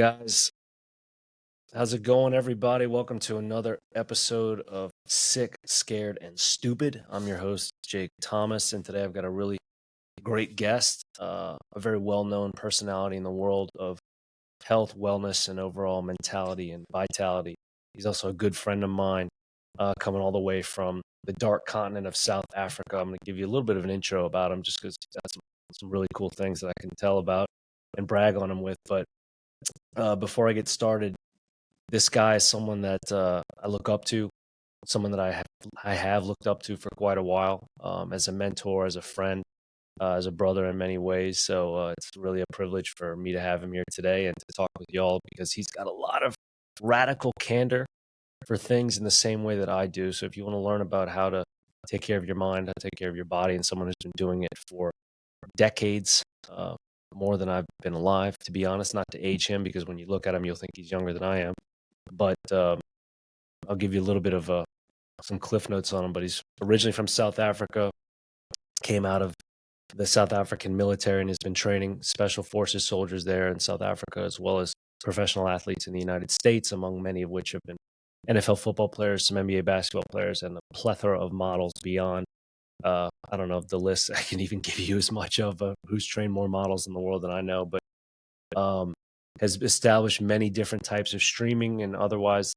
Guys, how's it going, everybody? Welcome to another episode of Sick, Scared, and Stupid. I'm your host, Jake Thomas, and today I've got a really great guest, a very well-known personality in the world of health, wellness, and overall mentality and vitality. He's also a good friend of mine, coming all the way from the dark continent of South Africa. I'm going to give you a little bit of an intro about him just because he's got some really cool things that I can tell about and brag on him with. But before I get started, this guy is someone that I look up to, someone that I have looked up to for quite a while, as a mentor, as a friend, as a brother in many ways. So it's really a privilege for me to have him here today and to talk with y'all because he's got a lot of radical candor for things in the same way that I do. So if you want to learn about how to take care of your mind, how to take care of your body, and someone who's been doing it for decades, more than I've been alive, to be honest, not to age him, because when you look at him, you'll think he's younger than I am. But I'll give you a little bit of some cliff notes on him. But he's originally from South Africa, came out of the South African military, and has been training special forces soldiers there in South Africa, as well as professional athletes in the United States, among many of which have been NFL football players, some NBA basketball players, and a plethora of models beyond. I don't know if the list I can even give you as much of who's trained more models in the world than I know, but has established many different types of streaming and otherwise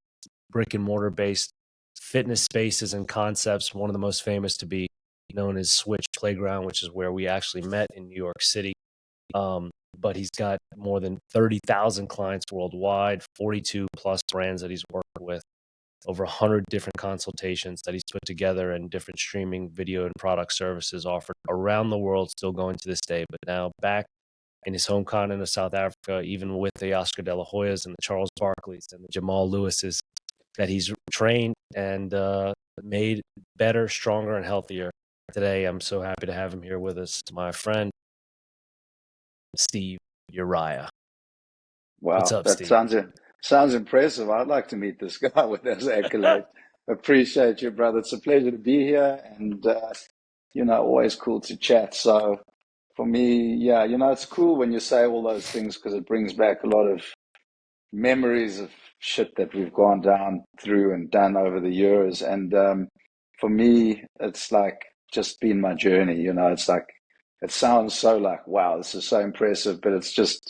brick and mortar based fitness spaces and concepts. One of the most famous to be known as Switch Playground, which is where we actually met in New York City. But he's got more than 30,000 clients worldwide, 42 plus brands that he's worked with, over 100 different consultations that he's put together, and different streaming video and product services offered around the world, still going to this day, but now back in his home continent of South Africa, even with the Oscar De La Hoyas and the Charles Barkleys and the Jamal Lewises that he's trained and made better, stronger, and healthier. Today, I'm so happy to have him here with us, my friend, Steve Uria. Wow, What's up, that Steve? sounds impressive. I'd like to meet this guy with those accolades. Appreciate you, brother. It's a pleasure to be here, and always cool to chat. So for me, yeah, it's cool when you say all those things because it brings back a lot of memories of shit that we've gone down through and done over the years. And for me, it's like just been my journey. It's like it sounds so like, wow, this is so impressive, but it's just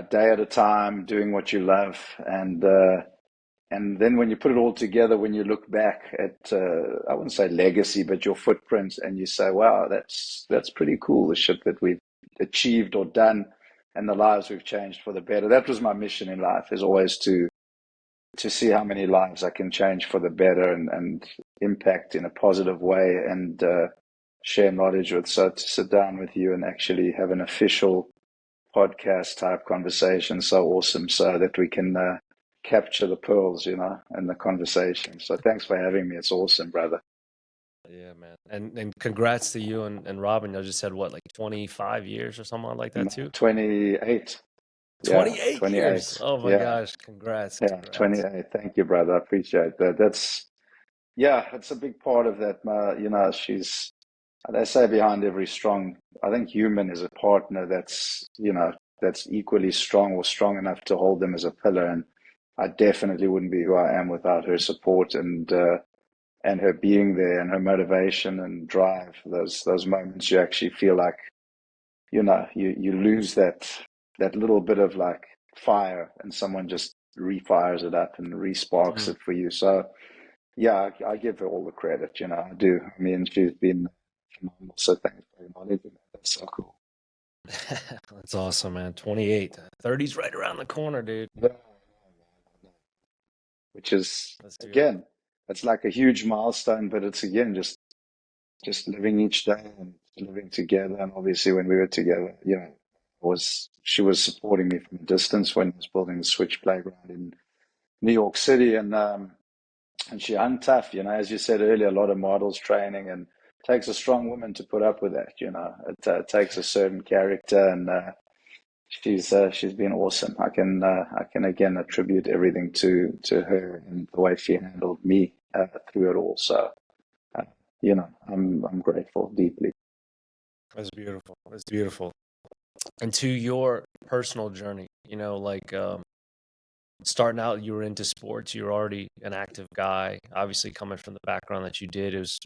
day at a time, doing what you love, and then when you put it all together, when you look back at, I wouldn't say legacy, but your footprint, and you say, wow, that's pretty cool, the shit that we've achieved or done, and the lives we've changed for the better. That was my mission in life, is always to see how many lives I can change for the better and impact in a positive way, and share knowledge with. So to sit down with you and actually have an official podcast type conversation, so awesome, so that we can capture the pearls, in the conversation. So thanks for having me. It's awesome, brother. Yeah, man. And congrats to you and Robin. You just said what, like 25 years or something like that No, too? 28. Yeah, 28 years. 28. Oh my Yeah, gosh. Congrats. yeah, Congrats. 28. Thank you, brother. I appreciate that. Yeah, it's a big part of that. They say behind every strong, I think, human is a partner that's equally strong or strong enough to hold them as a pillar. And I definitely wouldn't be who I am without her support and her being there and her motivation and drive. Those moments you actually feel like, you lose that little bit of like fire, and someone just refires it up and resparks Mm. it for you. So yeah, I give her all the credit, I do. I mean, she's been phenomenal. So thanks for acknowledging that. That's so cool. That's awesome, man. 28. 30's right around the corner, dude. Yeah, which is, That's beautiful. again, it's like a huge milestone, but it's again just living each day and living together. And obviously, when we were together, she was supporting me from a distance when I was building the Switch Playground in New York City, and she hung tough. As you said earlier, a lot of models training, and it takes a strong woman to put up with that. It takes a certain character, and she's been awesome. I can again attribute everything to her and the way she handled me through it all. So uh, I'm grateful deeply. That's beautiful. That's beautiful. And to your personal journey? You know, like starting out, you were into sports, you were already an active guy. Obviously, coming from the background that you did, it was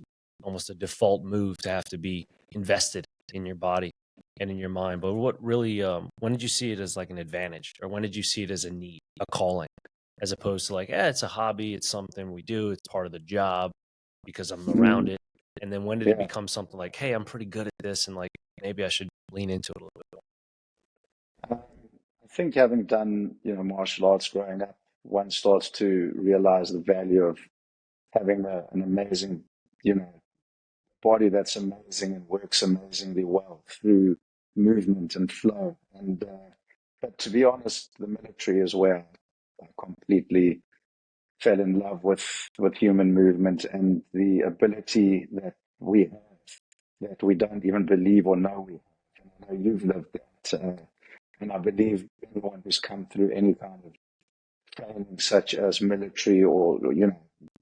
almost a default move to have to be invested in your body and in your mind. But what really, when did you see it as like an advantage, or when did you see it as a need, a calling, as opposed to like, it's a hobby, it's something we do, it's part of the job because I'm around Mm, it. And then when did it yeah. become something like, hey, I'm pretty good at this, and like maybe I should lean into it a little bit I think having done, martial arts growing up, one starts to realize the value of having an amazing, you know, body that's amazing and works amazingly well through movement and flow. And but to be honest, the military is where I completely fell in love with human movement and the ability that we have that we don't even believe or know we have. And I know you've lived that, and I believe anyone who's come through any kind of training, such as military or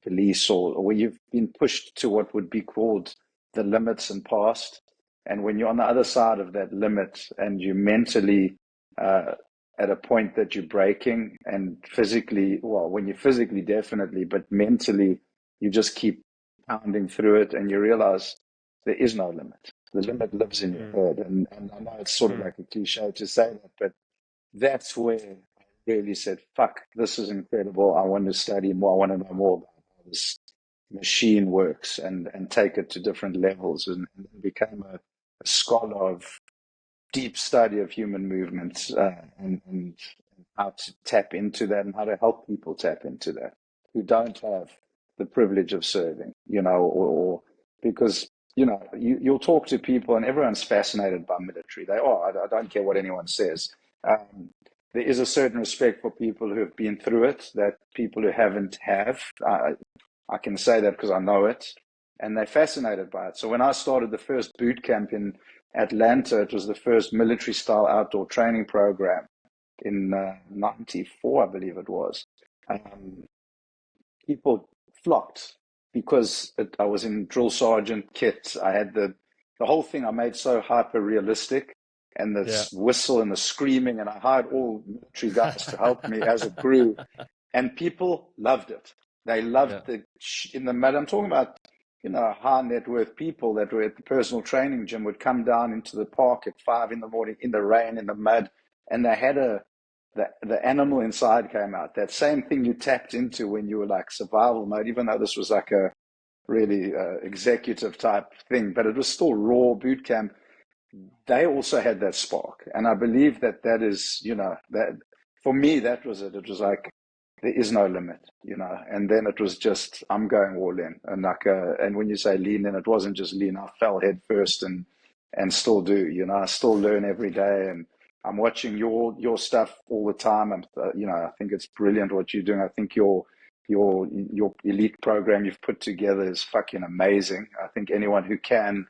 police, or where you've been pushed to what would be called the limits and past. And when you're on the other side of that limit and you mentally at a point that you're breaking, and physically, well, when you're physically definitely, but mentally you just keep pounding through it, and you realize there is no limit. The limit lives in your more. head. And I know it's sort of like a cliche to say that, but that's where I really said, fuck, this is incredible. I want to study more. I want to know more about how this machine works, and take it to different levels, and became a scholar of deep study of human movements, and how to tap into that and how to help people tap into that who don't have the privilege of serving, or because, you'll talk to people and everyone's fascinated by military. They are. I don't care what anyone says. Um, there is a certain respect for people who have been through it that people who haven't have. I can say that because I know it, and they're fascinated by it. So when I started the first boot camp in Atlanta, it was the first military style outdoor training program in '94, I believe it was. Um, People flocked because I was in drill sergeant kit. I had the whole thing I made so hyper realistic, and Yeah. the whistle and the screaming, and I hired all military guys to help me as it grew, and people loved it. They loved Yeah. the in the mud. I'm talking about, high net worth people that were at the personal training gym would come down into the park at 5 in the morning in the rain, in the mud, and they had the animal inside came out. That same thing you tapped into when you were like survival mode, even though this was like a really executive type thing, but it was still raw boot camp. They also had that spark, and I believe that is, that for me, that was it. It was like there is no limit, and then it was just I'm going all in, and like and when you say lean in, it wasn't just lean. I fell head first, and still do. I still learn every day, and I'm watching your stuff all the time. And I think it's brilliant what you're doing. I think your elite program you've put together is fucking amazing. I think anyone who can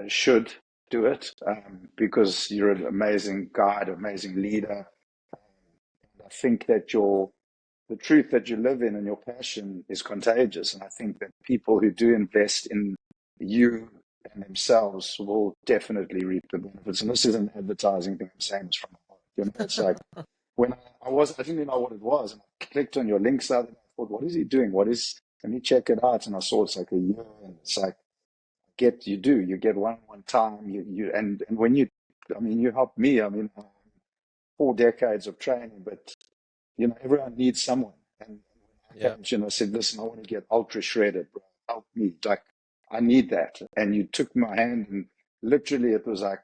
should do it, because you're an amazing guide, amazing leader. I think that the truth that you live in and your passion is contagious. And I think that people who do invest in you and themselves will definitely reap the benefits. And this isn't an advertising thing. I'm saying this from my heart. It's like when I didn't know what it was, and I clicked on your links out, and I thought, what is he doing? Let me check it out. And I saw it's like a year, and it's like, you get one time, and when you helped me. 4 decades of training, but everyone needs someone. And when I Yeah. came to you and I said, listen, I want to get ultra shredded, bro. Help me. Like, I need that. And you took my hand, and literally it was like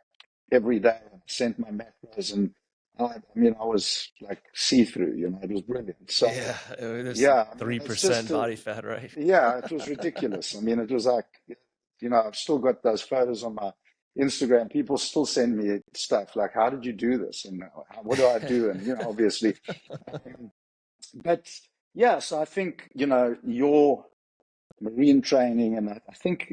every day I sent my macros, and I was like see-through, it was brilliant. So Yeah. There's yeah, it's 3% just, body fat, right? yeah, it was ridiculous. It was like, I've still got those photos on my Instagram. People still send me stuff like, how did you do this? And what do I do? And, obviously. Um, but yeah, so I think, your marine training, and I think,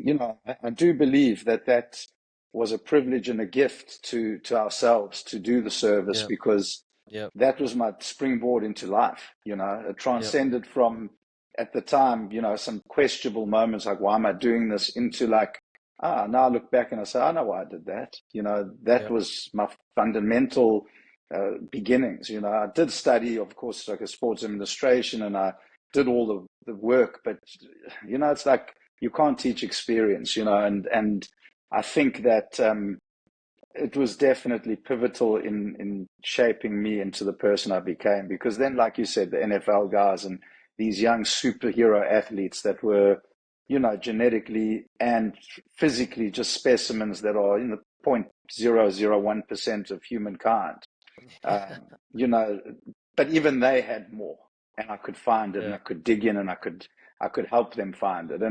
I do believe that was a privilege and a gift to ourselves to do the service, Yep. because Yep. that was my springboard into life. It Yep. transcended from, at the time, some questionable moments like, why am I doing this, into like, now I look back and I say, I know why I did that. That Yep. was my fundamental beginnings. I did study, of course, like a sports administration, and I did all the work, but it's like you can't teach experience, and I think that it was definitely pivotal in shaping me into the person I became. Because then, like you said, the NFL guys and these young superhero athletes that were, genetically and physically just specimens that are in the 0.001% of humankind. Um, you know, but even they had more, and I could find it, and Yeah. I could dig in, and I could help them find it.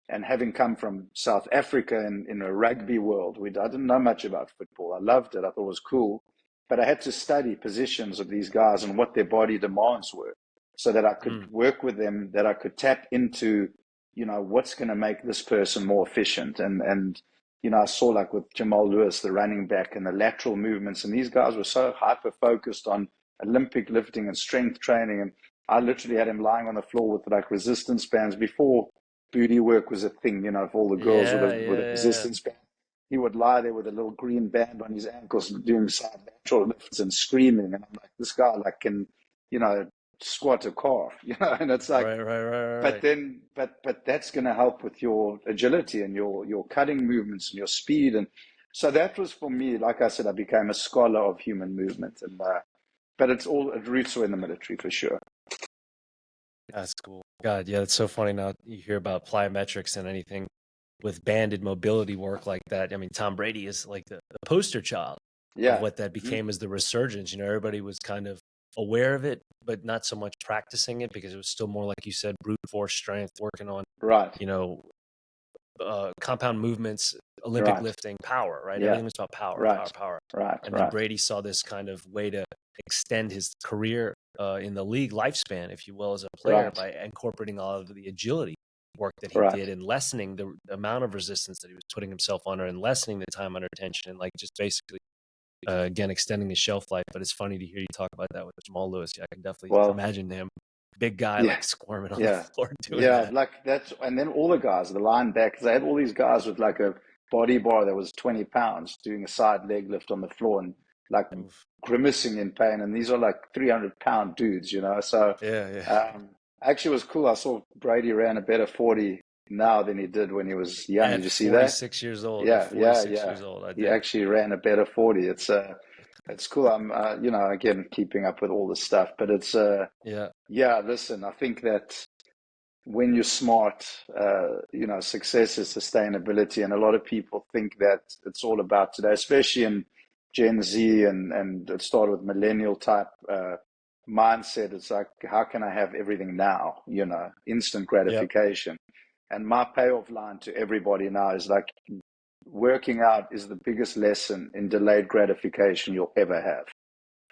And having come from South Africa in a rugby world, I didn't know much about football. I loved it. I thought it was cool, but I had to study positions of these guys and what their body demands were, so that I could work with them, that I could tap into, what's going to make this person more efficient. And I saw, like with Jamal Lewis, the running back, and the lateral movements, and these guys were so hyper focused on Olympic lifting and strength training. And I literally had him lying on the floor with like resistance bands before booty work was a thing, for all the girls with Yeah. a Yeah. resistance band. He would lie there with a little green band on his ankles doing side lateral lifts and screaming. And I'm like, this guy like can, you know, squat a car, and it's like, Right. Right. Right. but Right. then, but that's going to help with your agility and your cutting movements and your speed. And so that was for me. Like I said, I became a scholar of human movement, and but it roots are in the military for sure. That's cool. God, yeah, it's so funny now you hear about plyometrics and anything with banded mobility work like that. I mean, Tom Brady is like the poster child of Yeah. what that Hmm. became as the resurgence. Everybody was kind of aware of it, but not so much practicing it because it was still more like you said, brute force strength, working on, Right. you know, compound movements, Olympic Right. lifting, power, right? Yeah. Everything was about power, power, Right. power. Right. And then Right. Brady saw this kind of way to extend his career in the league lifespan, if you will, as a player Right. by incorporating all of the agility work that he Right. did and lessening the amount of resistance that he was putting himself under and lessening the time under tension and like just basically again extending the shelf life. But it's funny to hear you talk about that with Jamal Lewis. Yeah, I can definitely Well, imagine him, big guy, yeah. like squirming on the Yeah. floor doing Yeah. that. Like that's, and then all the guys, the linebackers, they had all these guys with like a body bar that was 20 pounds doing a side leg lift on the floor and like Oof. grimacing in pain. And these are like 300-pound dudes, So Yeah, yeah. actually, it was cool. I saw Brady ran a better 40 now than he did when he was young. Did At you see that? 46 years old, at Yeah, yeah, 46 yeah. years old, I He did. actually ran a better 40. It's cool. I'm, again, keeping up with all the stuff, but it's, Yeah. yeah, listen, I think that when you're smart, success is sustainability. And a lot of people think that it's all about today, especially in Gen Z and it started with millennial type, mindset. It's like, how can I have everything now? Instant Yep. gratification. And my payoff line to everybody now is like, working out is the biggest lesson in delayed gratification you'll ever have.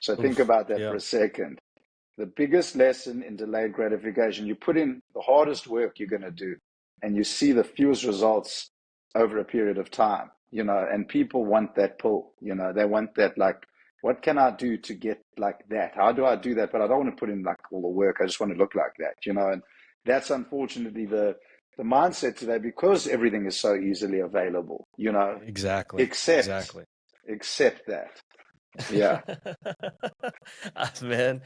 So think Oof. about that for Yeah. a second. The biggest lesson in delayed gratification, you put in the hardest work you're going to do, and you see the fewest results over a period of time, and people want that pull, they want that, like, what can I do to get like that? How do I do that? But I don't want to put in like all the work. I just want to look like that, and that's unfortunately the mindset today because everything is so easily available, Exactly. accept, Exactly. accept that. Yeah. Man,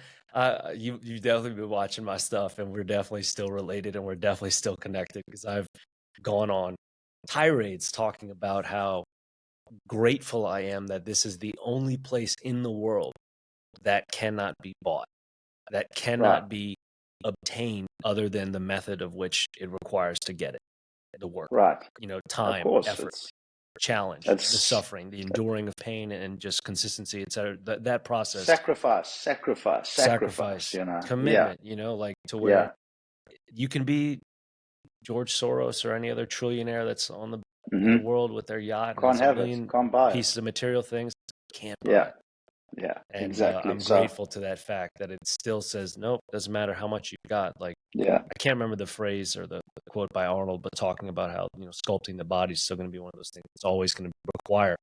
you've definitely been watching my stuff, and we're definitely still related, and we're definitely still connected because I've gone on tirades talking about how grateful I am that this is the only place in the world that cannot be bought, that Right. cannot be obtained other than the method of which it requires to get it, the work, Right. Of time, course. effort, challenge, the It's suffering, the enduring of pain and just consistency, etc. That process, sacrifice, sacrifice, sacrifice, sacrifice, Yeah. commitment, like to where Yeah. you can be George Soros or any other trillionaire that's in the Hmm. world with their yacht and Can't has a have it. million Can't buy it. pieces of material things, can't buy Yeah. it. Yeah. And Exactly. I'm So, grateful to that fact that it still says, nope, doesn't matter how much you got. Like, yeah. I can't remember the phrase or the quote by Arnold, but talking about how, sculpting the body is still going to be one of those things. It's always going to require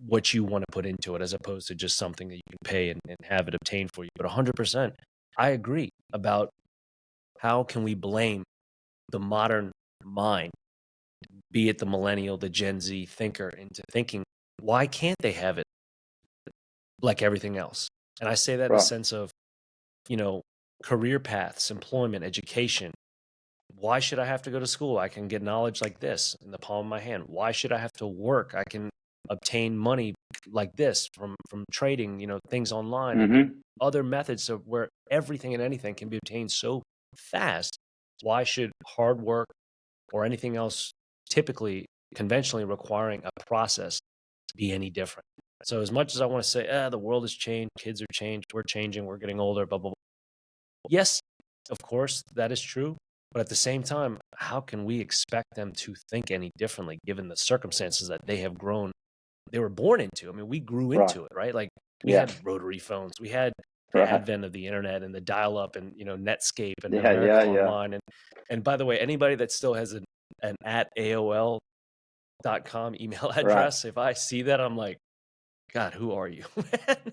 what you want to put into it as opposed to just something that you can pay and have it obtained for you. But 100%, I agree about how can we blame the modern mind be it the millennial, the Gen Z thinker, into thinking, why can't they have it like everything else? And I say that in the Right. sense of, career paths, employment, education. Why should I have to go to school? I can get knowledge like this in the palm of my hand. Why should I have to work? I can obtain money like this from trading, things online and Mm-hmm. other methods of where everything and anything can be obtained so fast. Why should hard work or anything else typically conventionally requiring a process be any different? So as much as I want to say, the world has changed, kids are changed, we're changing, we're getting older, blah, blah, blah. Yes, of course, that is true. But at the same time, how can we expect them to think any differently given the circumstances that they were born into? I mean, we grew Right. into it, right? Like we Yeah. had rotary phones, we had the Right. advent of the internet and the dial-up and Netscape and Yeah. America Yeah. Yeah. Online. And by the way, anybody that still has an at AOL.com email Right. address, if I see that, I'm like, God, who are you?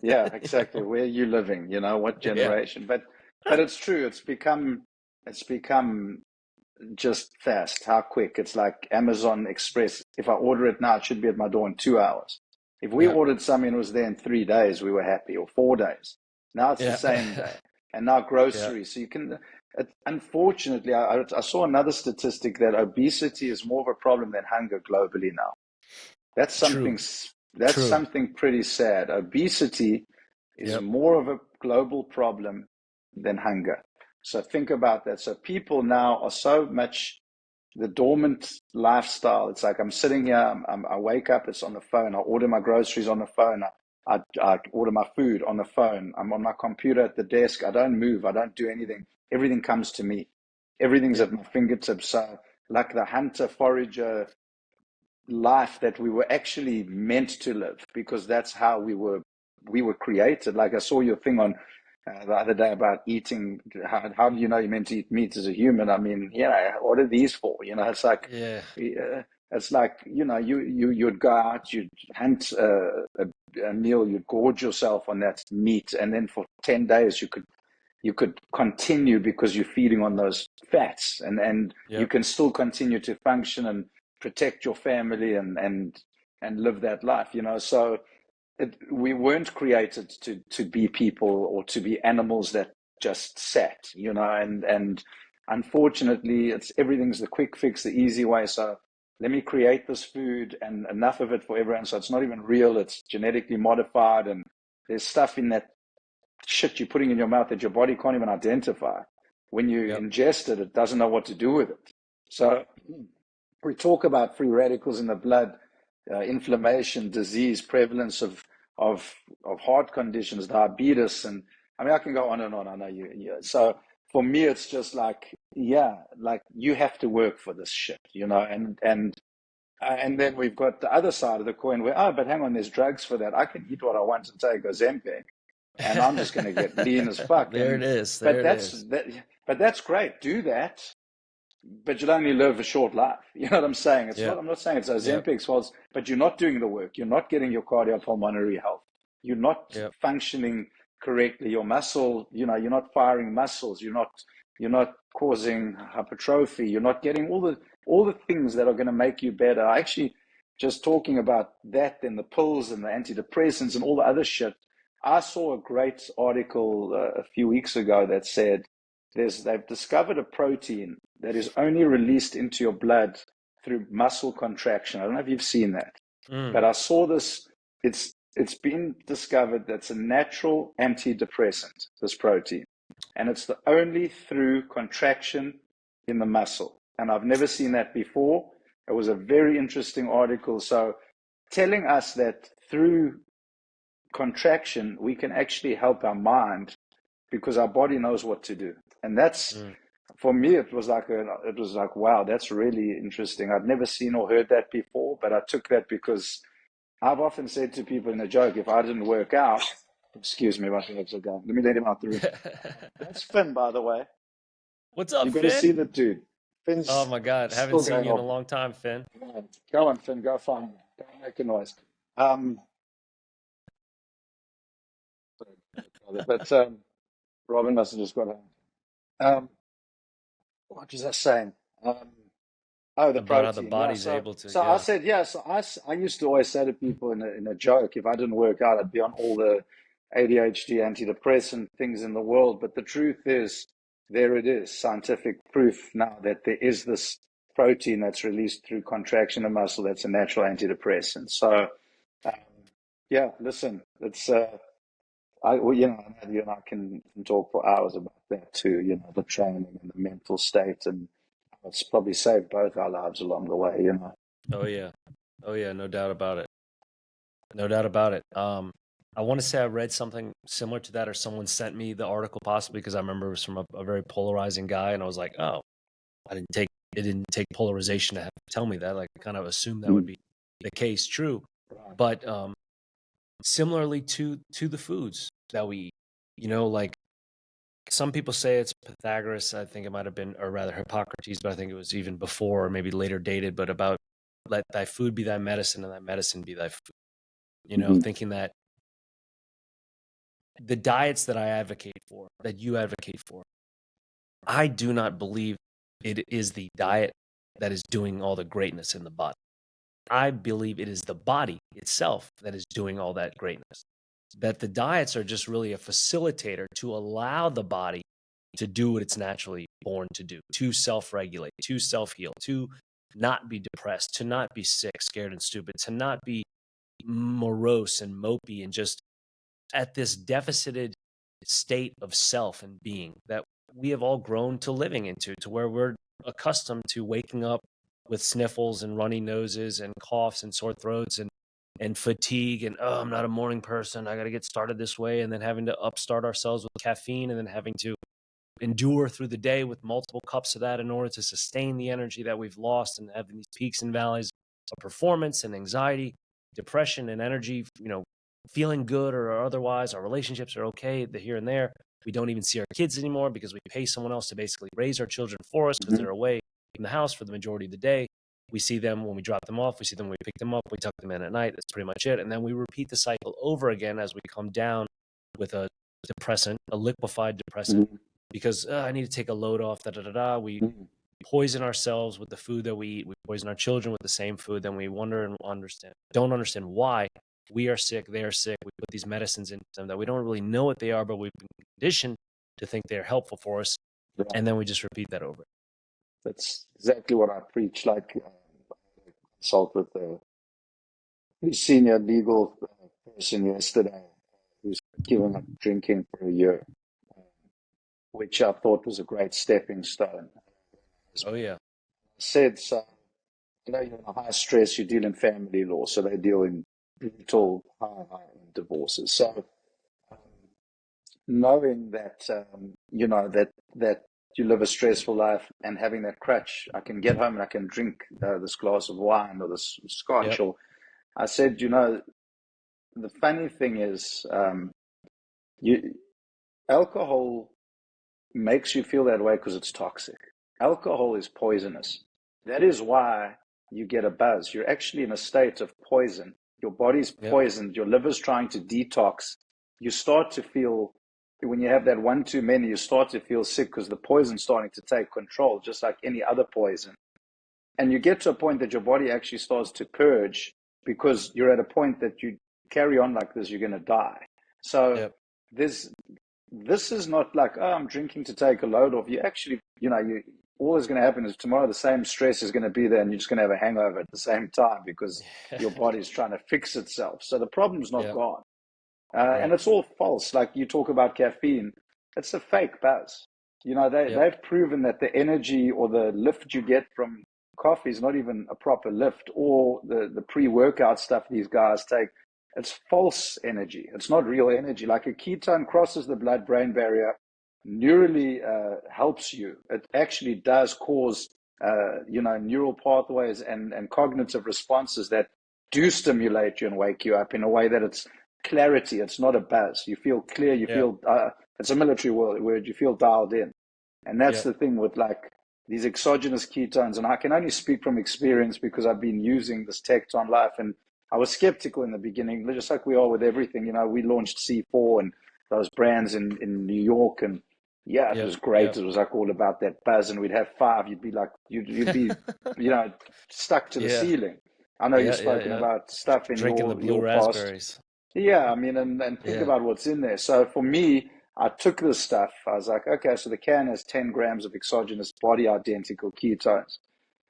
Yeah. You Exactly. know? Where are you living? What Yeah. generation? But it's true. It's become just fast. How quick? It's like Amazon Express. If I order it now, it should be at my door in 2 hours. If we Yeah. ordered something and it was there in 3 days, we were happy, or 4 days. Now it's the Yeah. same day. And now Yeah. groceries. So unfortunately, I saw another statistic that obesity is more of a problem than hunger globally now. That's True. something, that's True. something pretty sad. Obesity is Yep. more of a global problem than hunger. So think about that. So people now are so much the dormant lifestyle. It's like I'm sitting here, I wake up, it's on the phone. I order my groceries on the phone. I order my food on the phone. I'm on my computer at the desk. I don't move. I don't do anything. Everything comes to me. Everything's Yep. at my fingertips. So like the hunter forager life that we were actually meant to live, because that's how we were created. Like I saw your thing on the other day about eating. How do you know you're meant to eat meat as a human? I mean, what are these for? It's like Yeah. you'd go out, you'd hunt a meal, you'd gorge yourself on that meat, and then for 10 days you could continue because you're feeding on those fats, and you Yep. can still continue to function and protect your family and live that life. So we weren't created to be people or to be animals that just sat. And unfortunately, everything's the quick fix, the easy way. So let me create this food and enough of it for everyone. So it's not even real. It's genetically modified, and there's stuff in that shit you're putting in your mouth that your body can't even identify. When you Yep. ingest it, it doesn't know what to do with it. So we talk about free radicals in the blood, inflammation, disease, prevalence of heart conditions, diabetes, and I mean I can go on and on. I know you. So for me, it's just like like you have to work for this shit, and then we've got the other side of the coin where but hang on, there's drugs for that. I can eat what I want and take Ozempic, and I'm just going to get lean as fuck. There it is. There But it is. that's great. Do that, but you'll only live a short life. You know what I'm saying? Yep. I'm not saying it's Yep. Ozempic's fault, but you're not doing the work. You're not getting your cardiopulmonary health. You're not Yep. functioning correctly. Your muscle, you're not firing muscles. You're not causing hypertrophy. You're not getting all the things that are going to make you better. Actually, just talking about that, then the pills and the antidepressants and all the other shit. I saw a great article a few weeks ago that said they've discovered a protein that is only released into your blood through muscle contraction. I don't know if you've seen that, Mm. but I saw this. It's been discovered that's a natural antidepressant, this protein, and it's the only through contraction in the muscle. And I've never seen that before. It was a very interesting article. So telling us that through contraction, we can actually help our mind because our body knows what to do. And that's, Mm. for me, it was like, wow, that's really interesting. I'd never seen or heard that before, but I took that because I've often said to people in a joke, if I didn't work out, excuse me, my legs are going. Let me let him out the room. That's Finn, by the way. What's You up, got to see Finn? the dude. Oh Finn's my God. Haven't still seen going you in a off. long time, Finn. Go on, Finn, go find him. Don't make a noise. Um, but Robin must have just got home. What was I saying? Oh, the about how the protein. Yeah. body's So, able to. so I Yeah. said, yeah. I used to always say to people in a joke, if I didn't work out, I'd be on all the ADHD antidepressant things in the world. But the truth is, there it is, scientific proof now that there is this protein that's released through contraction of muscle that's a natural antidepressant. So, um, yeah, listen, it's well, you and I can talk for hours about that too. The training and the mental state, and it's probably saved both our lives along the way. Oh yeah. Oh yeah. No doubt about it. No doubt about it. I want to say I read something similar to that, or someone sent me the article possibly because I remember it was from a very polarizing guy, and I was like, oh, it didn't take polarization to have to tell me that. Like, I kind of assumed that would Mm. be the case, true. Right. But similarly to the foods that we eat, like some people say it's Pythagoras. I think it might have been, or rather Hippocrates, but I think it was even before, or maybe later dated. But about let thy food be thy medicine, and thy medicine be thy food. Mhm. Thinking that the diets that I advocate for, that you advocate for, I do not believe it is the diet that is doing all the greatness in the body. I believe it is the body itself that is doing all that greatness. That the diets are just really a facilitator to allow the body to do what it's naturally born to do, to self regulate, to self heal, to not be depressed, to not be sick, scared, and stupid, to not be morose and mopey and just at this deficited state of self and being that we have all grown to living into, to where we're accustomed to waking up with sniffles and runny noses and coughs and sore throats and fatigue and oh, I'm not a morning person, I got to get started this way, and then having to upstart ourselves with caffeine and then having to endure through the day with multiple cups of that in order to sustain the energy that we've lost, and having these peaks and valleys of performance and anxiety, depression and energy, feeling good or otherwise. Our relationships are okay, the here and there. We don't even see our kids anymore because we pay someone else to basically raise our children for us because Mhm. they're away from the house for the majority of the day. We see them when we drop them off. We see them when we pick them up. We tuck them in at night. That's pretty much it. And then we repeat the cycle over again as we come down with a depressant, a liquefied depressant, Mhm. because I need to take a load off. Da da da da. We Mhm. poison ourselves with the food that we eat. We poison our children with the same food. Then we wonder and don't understand why we are sick, they are sick. We put these medicines into them that we don't really know what they are, but we've been conditioned to think they're helpful for us. Right. And then we just repeat that over. That's exactly what I preach. Like, I consult with a pretty senior legal person yesterday who's given up drinking for a year, which I thought was a great stepping stone. Oh yeah. Said so. You're in a high stress, you deal in family law, so they deal in brutal high divorces. So um, knowing that that you live a stressful life and having that crutch, I can get home and I can drink this glass of wine or this scotch. Yep. Or I said, the funny thing is, you alcohol makes you feel that way because it's toxic. Alcohol is poisonous. That is why you get a buzz. You're actually in a state of poison. Your body's Yep. poisoned. Your liver's trying to detox. You start to feel, when you have that one too many, you start to feel sick because the poison's starting to take control, just like any other poison. And you get to a point that your body actually starts to purge because you're at a point that you carry on like this, you're going to die. So Yep. there's this is not like, oh, I'm drinking to take a load off. You actually, all that's going to happen is tomorrow the same stress is going to be there and you're just going to have a hangover at the same time because your body's trying to fix itself. So the problem's not Yep. gone. And Right. it's all false. Like you talk about caffeine, it's a fake buzz. Yep. They've proven that the energy or the lift you get from coffee is not even a proper lift, or the pre-workout stuff these guys take. It's false energy. It's not real energy. Like a ketone crosses the blood-brain barrier, neurally helps you. It actually does cause, neural pathways and cognitive responses that do stimulate you and wake you up in a way that it's clarity. It's not a buzz. You feel clear. You Yep. feel, it's a military word. You feel dialed in. And that's Yep. the thing with like these exogenous ketones. And I can only speak from experience because I've been using this Tecton Life. And I was skeptical in the beginning, just like we are with everything. We launched C4 and those brands in New York. And Yeah, it Yep. was great. Yep. It was like all about that buzz, and we'd have five. You'd be like, you'd be, you know, stuck to the Yeah. ceiling. I know you've Yeah. Yeah. spoken Yeah. about stuff in Drinking the blue your past. raspberries. Yeah, I mean, and think Yeah. about what's in there. So for me, I took this stuff. I was like, okay, so the can has 10 grams of exogenous body identical ketones.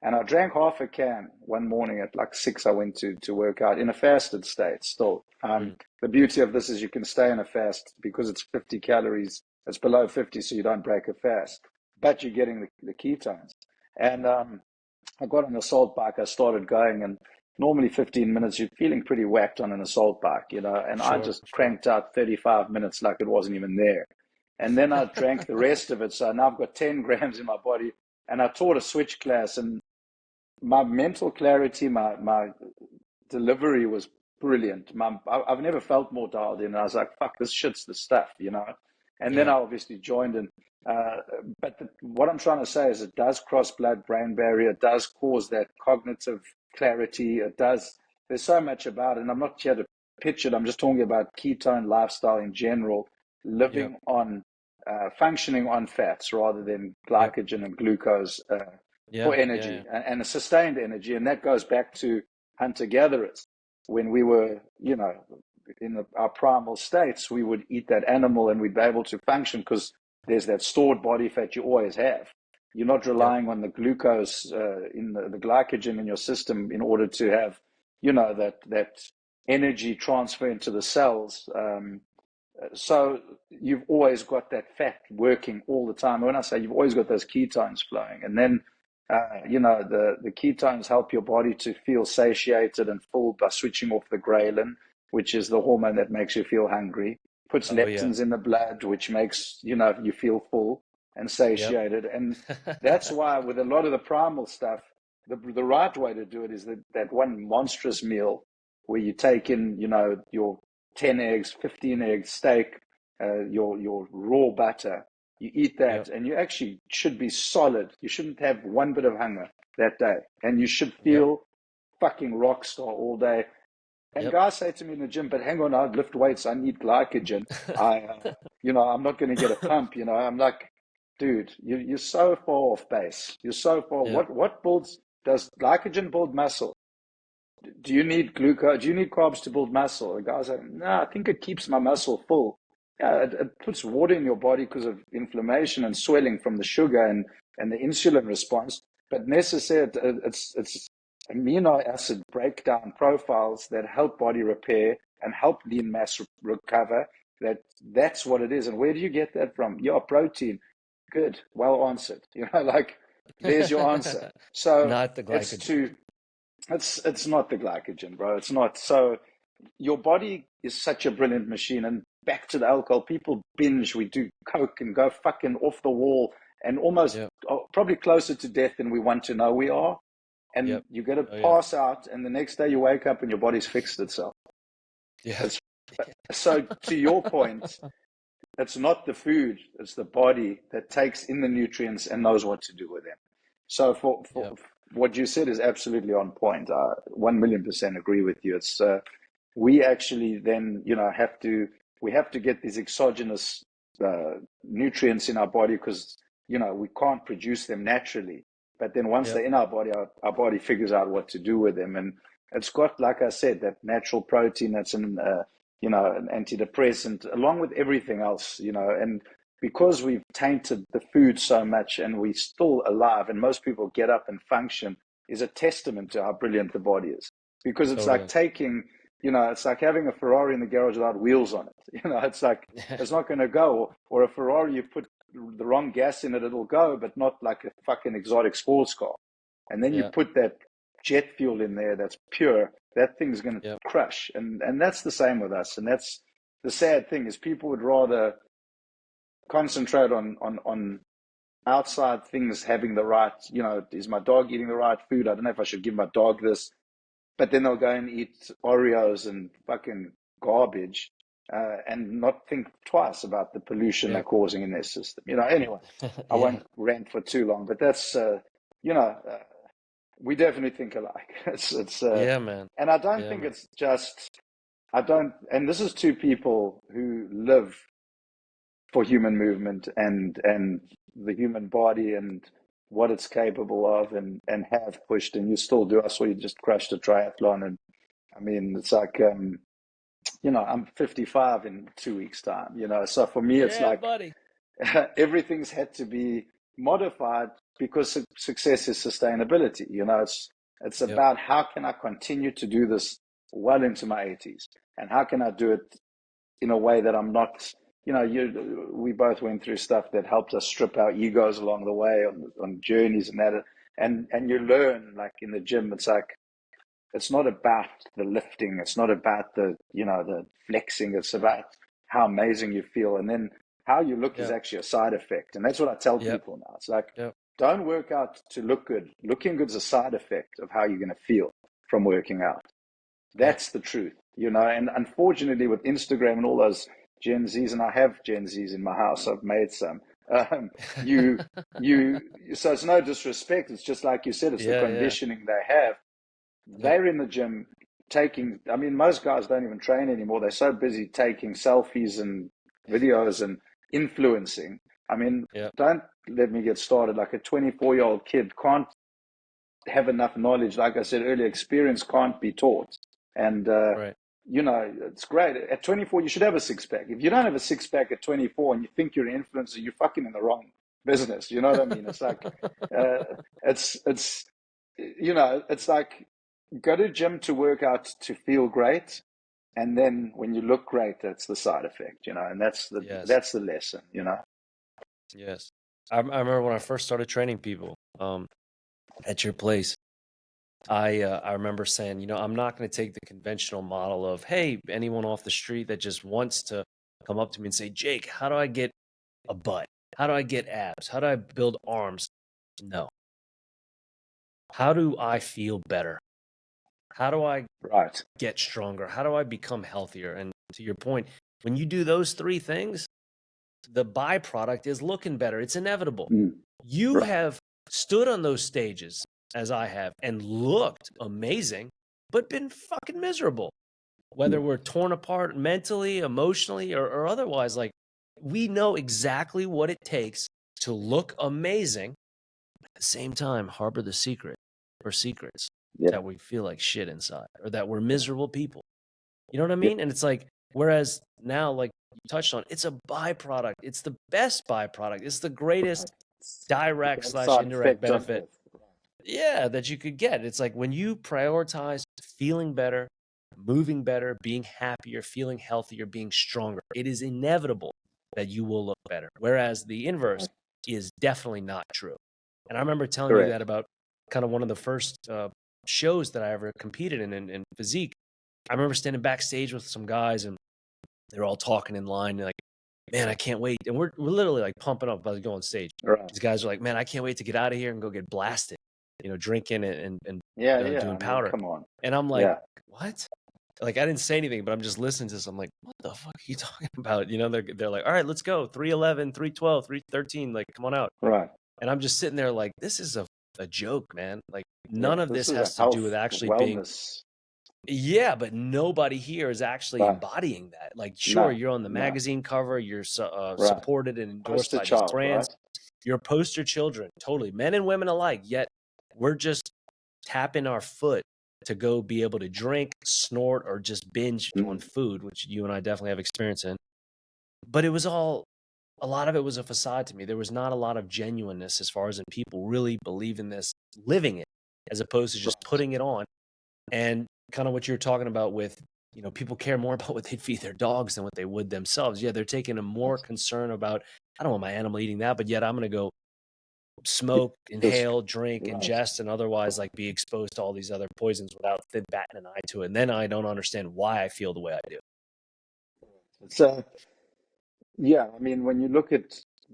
And I drank half a can one morning at like 6. I went to work out in a fasted state still. Mm. The beauty of this is you can stay in a fast because it's 50 calories. It's below 50, so you don't break a fast, but you're getting the ketones. And I got on the assault bike. I started going, and normally 15 minutes, you're feeling pretty whacked on an assault bike, and I Sure. just Sure. cranked out 35 minutes like it wasn't even there. And then I drank the rest of it. So now I've got 10 grams in my body. And I taught a switch class, and my mental clarity, my delivery was brilliant. I've never felt more dialed in. And I was like, fuck, this shit's the stuff. And then Yeah. I obviously joined. And but what I'm trying to say is, it does cross blood-brain barrier. It does cause that cognitive clarity. It does. There's so much about it. And I'm not here to pitch it. I'm just talking about ketone lifestyle in general, Yep. living on, functioning on fats rather than Yep. glycogen and glucose for Yeah. Yeah. energy Yeah. and a sustained energy. And that goes back to hunter gatherers. When we were, in our primal states, we would eat that animal and we'd be able to function because there's that stored body fat you always have. You're not Yep. relying on the glucose in the glycogen in your system in order to have, that energy transfer into the cells. So you've always got that fat working all the time. When I say you've always got those ketones flowing, and then the ketones help your body to feel satiated and full by switching off the ghrelin, which is the hormone that makes you feel hungry. Puts Oh yeah. leptins in the blood, which makes you feel full and Yep. satiated. And that's why with a lot of the primal stuff, the right way to do it is that one monstrous meal where you take in your 10 eggs, 15 eggs, steak, your raw butter. You eat that Yep. and you actually should be solid. You shouldn't have one bit of hunger that day. And you should Yep. feel fucking rock star all day. And Yep. guys say to me in the gym, but hang on, I lift weights. I need glycogen. I'm not going to get a pump. I'm like, dude, you're so far off base. You're so far. Yep. Does glycogen build muscle? Do you need glucose? Do you need carbs to build muscle? The guy's like, no, I think it keeps my muscle full. Yeah, it puts water in your body because of inflammation and swelling from the sugar and the insulin response. But necessarily, it's amino acid breakdown profiles that help body repair and help lean mass recover. That's what it is. And where do you get that from? Yeah, protein. Good, well answered. Like there's your answer. So Not the it's glycogen. to it's not the glycogen, bro. It's not. So your body is such a brilliant machine. And back to the alcohol, people binge. We do coke and go fucking off the wall and almost Yep. probably closer to death than we want to know we are. And Yep. you got to Oh yeah. pass out, and the next day you wake up and your body's fixed itself. Yeah. It's so to your point, it's not the food, it's the body that takes in the nutrients and knows what to do with them. So for Yep. what you said is absolutely on point. 1,000,000% agree with you. It's we actually then we have to get these exogenous nutrients in our body because we can't produce them naturally. But then once Yep. they're in our body figures out what to do with them, and it's got, like I said, that natural protein that's in an antidepressant, along with everything else, and because we've tainted the food so much and we're still alive and most people get up and function is a testament to how brilliant the body is. Because it's like Totally. it's like having a Ferrari in the garage without wheels on it. It's like, it's not going to go. Or a Ferrari, you put the wrong gas in it, it'll go, but not like a fucking exotic sports car. And then you Yeah. put that jet fuel in there that's pure, that thing's going to Yep. crush. And that's the same with us. And that's the sad thing is people would rather concentrate on outside things having the right, is my dog eating the right food? I don't know if I should give my dog this, but then they'll go and eat Oreos and fucking garbage and not think twice about the pollution they're Yep. causing in their system. Anyway, I Yeah. won't rant for too long, but that's, you know, uh, we definitely think alike. Yeah, man. And I don't Yeah, think man. it's just, I don't, and this is two people who live for human movement and the human body and what it's capable of, and have pushed, and you still do. I saw you just crushed a triathlon, and I mean, it's like, I'm 55 in 2 weeks' time, so for me, it's Yeah, like buddy. everything's had to be modified because success is sustainability. It's Yep. about how can I continue to do this well into my 80s, and how can I do it in a way that I'm not, we both went through stuff that helped us strip our egos along the way on journeys and that, and you learn, like in the gym, it's like, it's not about the lifting, it's not about the flexing, it's about how amazing you feel, and then how you look is Yep. actually a side effect. And that's what I tell Yep. people now. It's like, Yep. don't work out to look good. Looking good is a side effect of how you're going to feel from working out. Yep. That's the truth, and unfortunately with Instagram and all those Gen Zs, and I have Gen Zs in my house, I've made some, um, you so it's no disrespect, it's just like you said, it's the Yeah. Yeah. conditioning they have. Yep. They're in the gym taking, I mean, most guys don't even train anymore. They're so busy taking selfies and videos and influencing. I mean, Yep. don't let me get started. Like a 24-year-old kid can't have enough knowledge. Like I said earlier, experience can't be taught. And, Right. it's great. At 24, you should have a six pack. If you don't have a six pack at 24 and you think you're an influencer, you're fucking in the wrong business. You know what I mean? It's like, uh, it's like, go to gym to work out to feel great, and then when you look great, that's the side effect, and that's the Yes. that's the lesson. Yes. I remember when I first started training people at your place. I remember saying, I'm not going to take the conventional model of, hey, anyone off the street that just wants to come up to me and say, Jake, how do I get a butt? How do I get abs? How do I build arms? No. How do I feel better? How do I Right. get stronger? How do I become healthier? And to your point, when you do those three things, the byproduct is looking better. It's inevitable. You Right. have stood on those stages, as I have, and looked amazing, but been fucking miserable. Whether we're torn apart mentally, emotionally, or otherwise, like, we know exactly what it takes to look amazing, but at the same time, harbor the secret or secrets Yeah. that we feel like shit inside, or that we're miserable people. You know what I Yeah. mean? And it's like, whereas now, like you touched on, it's a byproduct. It's the best byproduct. It's the greatest direct Great slash side indirect effect on benefit, earth. yeah, that you could get. It's like when you prioritize feeling better, moving better, being happier, feeling healthier, being stronger, it is inevitable that you will look better. Whereas the inverse is definitely not true. And I remember telling you that Correct. about kind of one of the first shows that I ever competed in physique. I remember standing backstage with some guys, and they're all talking in line, and like, man, I can't wait. And we're literally like pumping up about to go on stage. Right. These guys are like, man, I can't wait to get out of here and go get blasted, drinking and Yeah. Yeah. doing I mean, powder. come on. And I'm like, Yeah. what? Like, I didn't say anything, but I'm just listening to this. I'm like, what the fuck are you talking about? They're like, all right, let's go. 311, 312, 313. Like, come on out. Right. And I'm just sitting there like, this is a joke, man. Like, Yeah. none of This this is a has to do with health actually being, wellness. yeah, but nobody here is actually Right. embodying that. Like, sure, No. you're on the No. magazine cover, you're Right. supported and endorsed Poster by these child. brands, Right. you're poster children, totally, men and women alike. Yet we're just tapping our foot to go be able to drink, snort, or just binge on food, which you and I definitely have experience in. But it was all, a lot of it was a facade to me. There was not a lot of genuineness as far as in people really believe in this, living it, as opposed to just Right. putting it on. And kind of what you're talking about with, people care more about what they feed their dogs than what they would themselves. Yeah, they're taking a more concern about, I don't want my animal eating that, but yet I'm going to go smoke, This. inhale, drink, Right. ingest, and otherwise like be exposed to all these other poisons without batting an eye to it. And then I don't understand why I feel the way I do. It's yeah. I mean, when you look at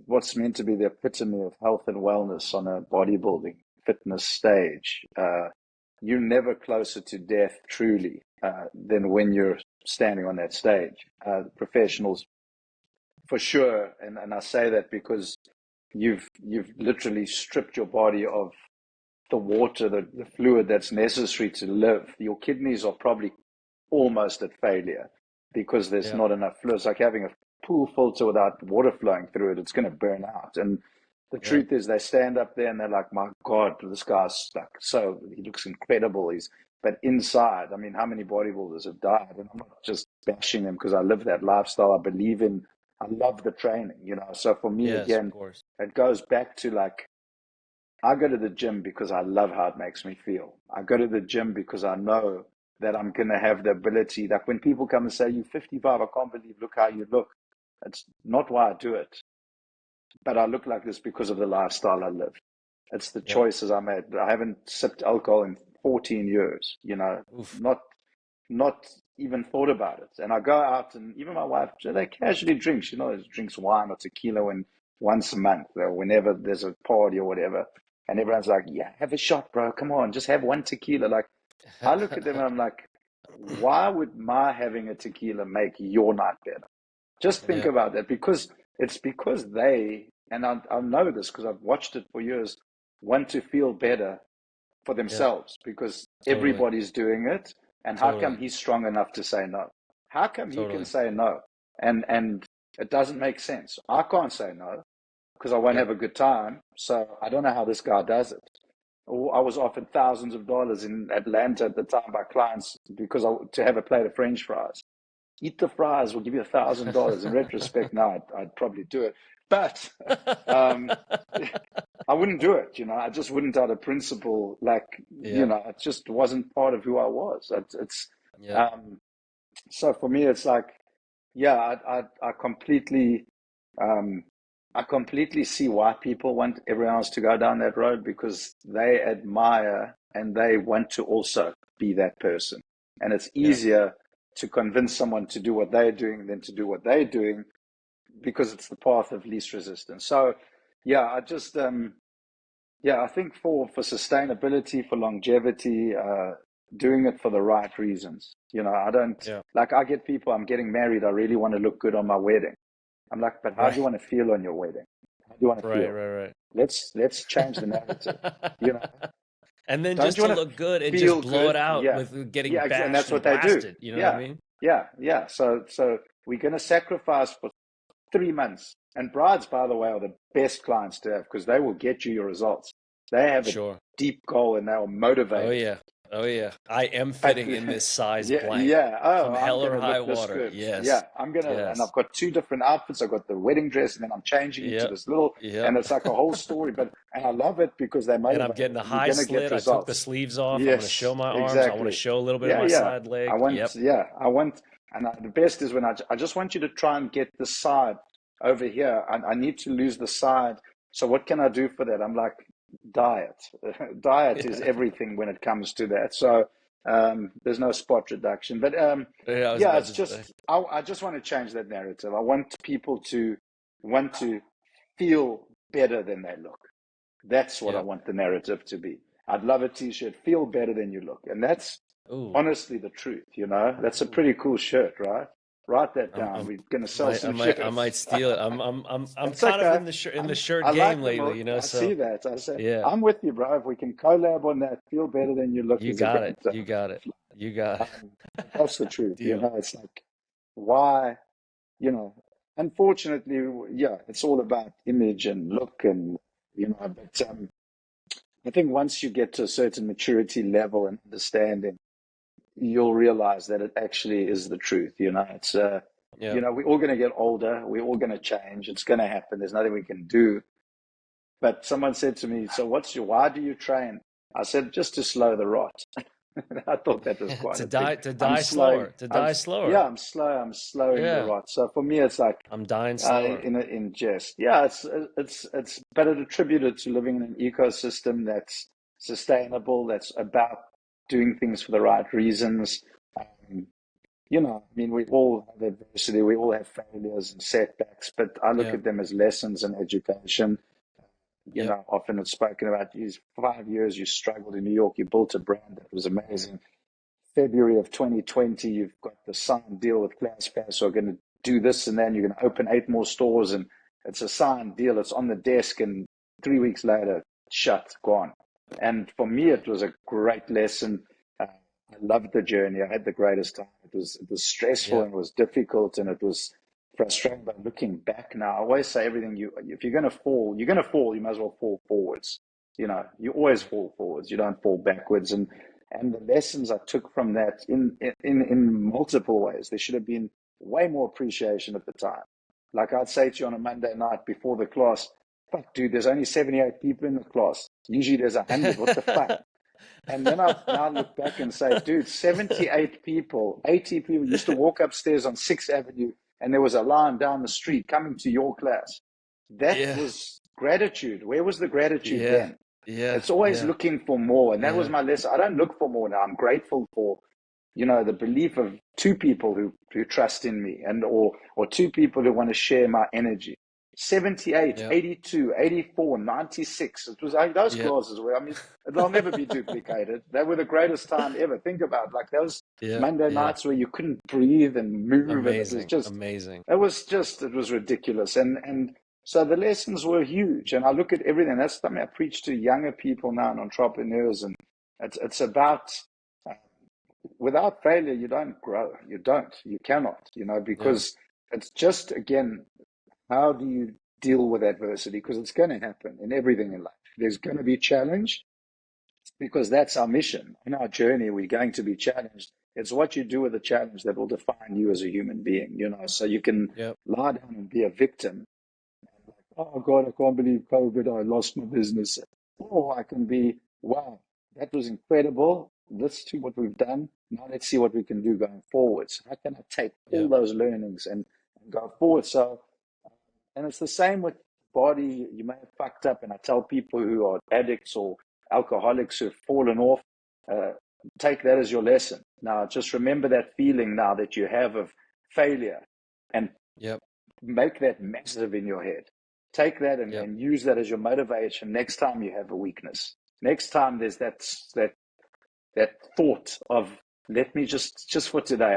what's meant to be the epitome of health and wellness on a bodybuilding fitness stage, you're never closer to death truly than when you're standing on that stage. Professionals, for sure, and I say that because you've literally stripped your body of the water, the fluid that's necessary to live. Your kidneys are probably almost at failure because there's Yeah. not enough fluid. It's like having a pool filter without water flowing through it, it's going to burn out. And the Yeah. truth is, they stand up there and they're like, my God, this guy's like, so he looks incredible. But inside, I mean, how many bodybuilders have died? And I'm not just bashing them because I live that lifestyle. I love the training, So for me, Yes, of again, course. it goes back to like, I go to the gym because I love how it makes me feel. I go to the gym because I know that I'm going to have the ability. Like when people come and say, you're 55, I can't believe, look how you look. It's not why I do it, but I look like this because of the lifestyle I live. It's the Yep. choices I made. I haven't sipped alcohol in 14 years, Oof. not even thought about it. And I go out, and even my wife, they casually drink. She drinks wine or tequila once a month or whenever there's a party or whatever. And everyone's like, yeah, have a shot, bro. Come on, just have one tequila. Like, I look at them and I'm like, why would my having a tequila make your night better? Just think Yeah. about that, because it's because they, and I know this because I've watched it for years, want to feel better for Yeah. themselves because Totally. everybody's doing it. And how come Totally. he's strong enough to say no? How come he can Totally. say no? And it doesn't make sense. I can't say no because I won't Yep. have a good time. So I don't know how this guy does it. I was offered thousands of dollars in Atlanta at the time by clients because to have a plate of French fries. Eat the fries, we'll give you $1,000. In retrospect, now I'd probably do it. But um, I wouldn't do it, I just wouldn't out of principle. Like, Yeah. it just wasn't part of who I was. It's Yeah. um, so for me, it's like, yeah, I completely, um, I completely see why people want everyone else to go down that road because they admire and they want to also be that person. And it's Yeah. easier to convince someone to do what they're doing than to do what they're doing because it's the path of least resistance. So, yeah, yeah, I think for sustainability, for longevity, doing it for the right reasons. I don't Yeah. like. I get people. I'm getting married. I really want to look good on my wedding. I'm like, but how do Right. you want to feel on your wedding? How do you want to Right. feel? Right. Let's change the narrative. You know, And then don't just you to want to look good and just feel blow it good? out Yeah, with getting yeah, and bashed that's and what they do. blasted. You know what I Yeah, mean? yeah. So we're going to sacrifice for 3 months. And brides, by the way, are the best clients to have because they will get you your results. They have a Sure. deep goal and they are Oh motivated. yeah. Oh yeah. I am But fitting in this size yeah, blank. yeah. Oh, Come I'm hell or gonna high look this water. good. Yeah, Yes. and Yes. I've got two different outfits. I've got the wedding dress, and then I'm changing into Yep. this little, and Yep. it's like a whole story. And I love it because they're And I'm getting motivated, a and you're high gonna get slit. I took the results. sleeves off. I'm going to show Yes, my arms. I want to exactly. show a little bit of Yeah, my yeah. side leg. Yep. I want, and the best is when I just want you to try and get the side over here. I need to lose the side. So what can I do for that? I'm like, diet. Diet is Yeah. everything when it comes to that. So there's no spot reduction, but Yeah, I was yeah, about it's to say. just I just want to change that narrative. I want people to want to feel better than they look. That's what I Yep. want the narrative to be. I'd love a t-shirt, feel better than you look. And that's Ooh. honestly the truth, That's a Ooh. pretty cool shirt, right? Write that I'm, down. I'm, We're gonna I sell might, I some might, I might shirts. steal it. I'm It's kind of okay. in the shirt I game like them. lately, you know. I see So that. I say yeah, I'm with you, bro. If we can collab on that, feel better than you look you is a got great it. You got it. You got but that's the it. truth, Deal. It's like why, you know, unfortunately, yeah, it's all about image and look and but I think once you get to a certain maturity level and understanding, you'll realize that it actually is the truth. It's Yeah. we're all going to get older. We're all going to change. It's going to happen. There's nothing we can do. But someone said to me, "So why do you train?" I said, "Just to slow the rot." I thought that was quite To a thing. die, to I'm die slowing. slower, to I'm die slower. yeah. I'm slow. I'm slowing the Yeah. rot. So for me, it's like I'm dying slower. in jest. Yeah, it's better attributed to living in an ecosystem that's sustainable, that's about doing things for the right reasons. Um, I mean, we all have adversity, we all have failures and setbacks, but I look Yeah. at them as lessons in education. Yep. Often it's spoken about these 5 years you struggled in New York, you built a brand that was amazing. February of 2020, you've got the signed deal with ClassPass, so we're going to do this and then you're going to open 8 more stores, and it's a signed deal, it's on the desk, and 3 weeks later, shut, gone. And for me, Right. it was a great lesson. I loved the journey. I had the greatest time. It was stressful Yep. and it was difficult and it was frustrating. But looking back now, I always say everything if you're going to fall, you're going to fall. You might as well fall forwards. You always fall forwards. You don't fall backwards. And the lessons I took from that in multiple ways. There should have been way more appreciation at the time. Like I'd say to you on a Monday night before the class, fuck, dude, there's only 78 people in the class. Usually there's 100. What the fuck? And then I now look back and say, dude, 78 people, 80 people used to walk upstairs on 6th Avenue and there was a line down the street coming to your class. That Yeah. was gratitude. Where was the gratitude Yeah. then? Yeah. It's always Yeah. looking for more. And that was Yeah. my lesson. I don't look for more now. I'm grateful for, the belief of two people who trust in me or two people who want to share my energy. 78, Yep. 82, 84, 96. It was those Yep. classes where, they'll never be duplicated. They were the greatest time ever. Think about like those Yeah. Monday Yeah. nights where you couldn't breathe and move, and Amazing. Amazing. it was ridiculous. And so the lessons were huge. And I look at everything. That's something I preach to younger people now and entrepreneurs. And it's about without failure, you don't grow. You cannot, Yeah. because it's just, again, how do you deal with adversity? Because it's going to happen in everything in life. There's going to be challenge because that's our mission. In our journey, we're going to be challenged. It's what you do with the challenge that will define you as a human being, so you can Yep. lie down and be a victim. Oh God, I can't believe COVID, I lost my business. Or I can be, wow, that was incredible. Let's see what we've done. Now let's see what we can do going forward. So how can I take all Yep. those learnings and go forward? So, and it's the same with body. You may have fucked up, and I tell people who are addicts or alcoholics who've fallen off, uh, take that as your lesson. Now, just remember that feeling now that you have of failure, and Yep. make that massive in your head. Take that Yep. and use that as your motivation next time you have a weakness. Next time there's that thought of, let me just for today,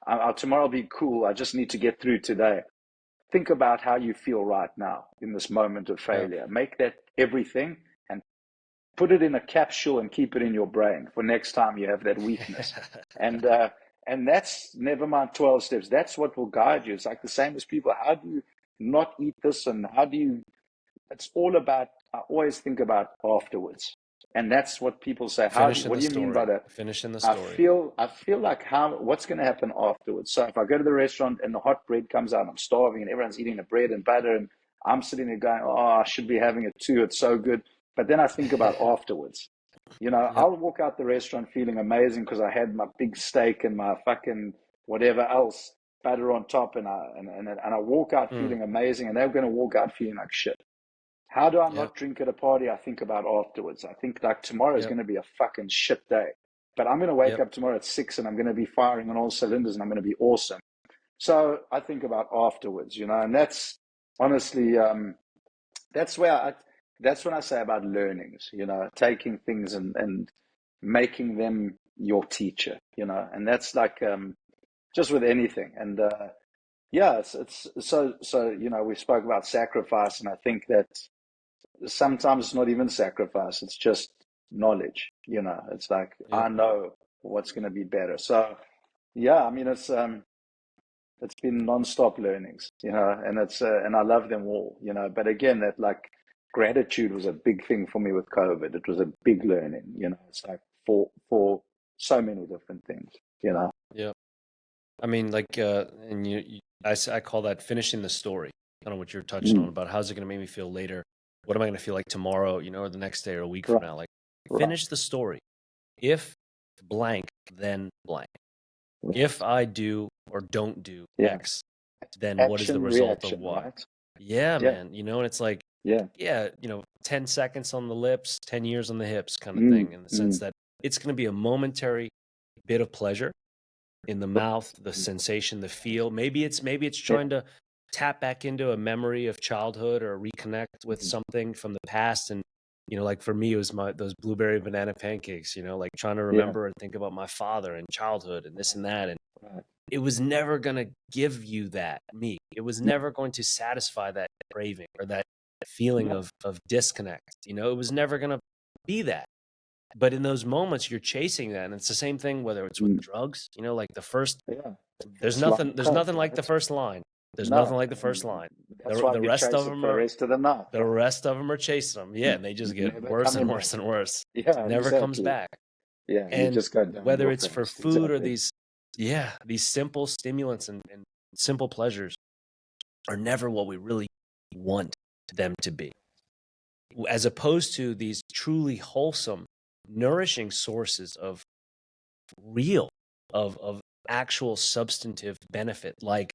I'll tomorrow be cool. I just need to get through today. Think about how you feel right now in this moment of Yep. failure. Make that everything and put it in a capsule and keep it in your brain for next time you have that weakness. And that's, never mind 12 steps. That's what will guide you. It's like the same as people. How do you not eat this? And it's all about, I always think about afterwards. And that's what people say. Finishing What the do you mean by story. that? Finishing the I story. feel like what's going to happen afterwards. So if I go to the restaurant and the hot bread comes out and I'm starving and everyone's eating the bread and butter and I'm sitting there going, oh, I should be having it too. It's so good. But then I think about afterwards. Yep. I'll walk out the restaurant feeling amazing because I had my big steak and my fucking whatever else, butter on top, and I walk out Mm. feeling amazing, and they're going to walk out feeling like shit. How do I Yep. not drink at a party? I think about afterwards. I think like tomorrow is Yep. going to be a fucking shit day, but I'm going to wake Yep. up tomorrow at 6 and I'm going to be firing on all cylinders and I'm going to be awesome. So I think about afterwards, and that's honestly, that's when I say about learnings, taking things and making them your teacher, and that's like, just with anything. And yeah, it's so we spoke about sacrifice, and I think that sometimes it's not even sacrifice, it's just knowledge. It's like, Yep. I know what's going to be better. So yeah, it's been non-stop learnings, and and I love them all, but again, that like gratitude was a big thing for me with COVID. It was a big learning, it's like for so many different things. Yep. I mean, like, and I call that finishing the story. Kind of what you're touching on Mm, about how's it going to make me feel later? What am I going to feel like tomorrow? Or the next day or a week from right, now? Like, right. finish the story. If blank, then blank. Right. If I do or don't do Yeah. X, then what is the Action, result of reaction, Y? right? Yeah, Yeah, man. And it's like, yeah. yeah, 10 seconds on the lips, 10 years on the hips kind of Mm, thing, in the sense mm. that it's going to be a momentary bit of pleasure in the mouth, the sensation, the feel. Maybe it's Yeah. trying to tap back into a memory of childhood or reconnect with Mm. something from the past. And like for me, it was those blueberry banana pancakes. Like trying to Yeah, remember and think about my father and childhood and this and that. And right. it was never going to give you that me. It was No, never going to satisfy that craving or that feeling no. of disconnect. It was never going to be that. But in those moments, you're chasing that, and it's the same thing whether it's with Mm. drugs. Like the first, Yeah. there's First line nothing, of there's coke, nothing like the right? first line. There's nothing No, like the first and line. that's why The we rest of chase it them for the are rest of the night, the right? rest of them are chasing them. Yeah, and they just get Never worse and coming worse back. and worse. Yeah, Never comes exactly. back. Yeah, you And just go whether downhill it's for fast. food or Exactly. these simple stimulants and simple pleasures are never what we really want them to be. As opposed to these truly wholesome, nourishing sources of real, of actual substantive benefit, like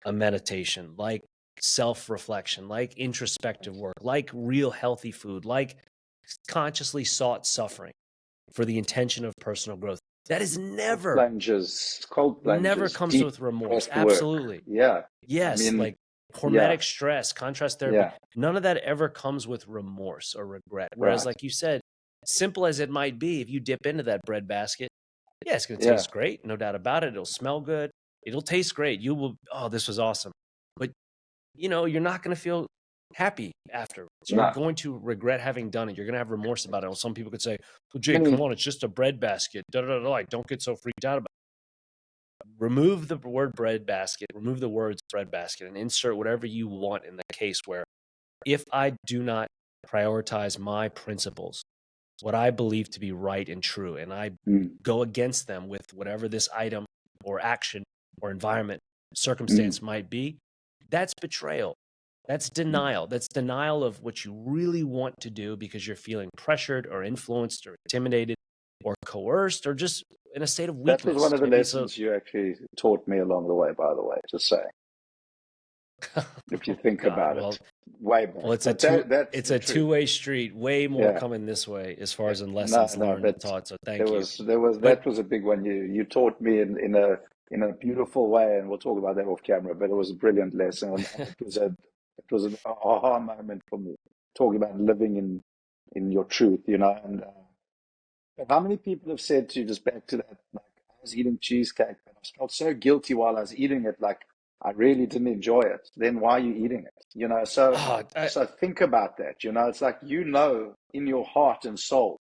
a meditation, like self-reflection, like introspective work, like real healthy food, like consciously sought suffering for the intention of personal growth. That is Cold never plunges, comes deep with remorse. breath work. Absolutely. Yeah. I Yes, mean, like yeah, hormetic stress, contrast therapy, yeah, none of that ever comes with remorse or regret. Whereas, right. like you said, simple as it might be, if you dip into that bread basket, yeah, it's going to Yeah, taste great, no doubt about it. It'll smell good. It'll taste great. You will, oh, this was awesome. But, you're not going to feel happy afterwards. You're no. going to regret having done it. You're going to have remorse about it. Well, some people could say, well, Jake, come Many, on, it's just a bread basket. Da, da, da, da. Like, don't get so freaked out about it. Remove the word bread basket, remove the words bread basket, and insert whatever you want in the case where if I do not prioritize my principles, what I believe to be right and true, and I mm, go against them with whatever this item or action or environment, mm, circumstance might be, that's betrayal. That's mm. denial. That's denial of what you really want to do because you're feeling pressured or influenced or intimidated or coerced or just in a state of That was weakness. one of the Maybe it's a, lessons you actually taught me along the way, by the way, just say, if you oh think God. about Well, it, way back. it's a But two that's it's the a truth. two-way street. Way more Yeah. coming this way as far Yeah. as in No, lessons no, learned and but taught. So there thank you. was But that was a big one. You taught me in a beautiful way, and we'll talk about that off camera. But it was a brilliant lesson, and it was an aha moment for me. Talking about living in your truth, and but how many people have said to you, just back to that, like I was eating cheesecake, but I felt so guilty while I was eating it, like I really didn't enjoy it. Then why are you eating it? oh, So think about that. It's like in your heart and soul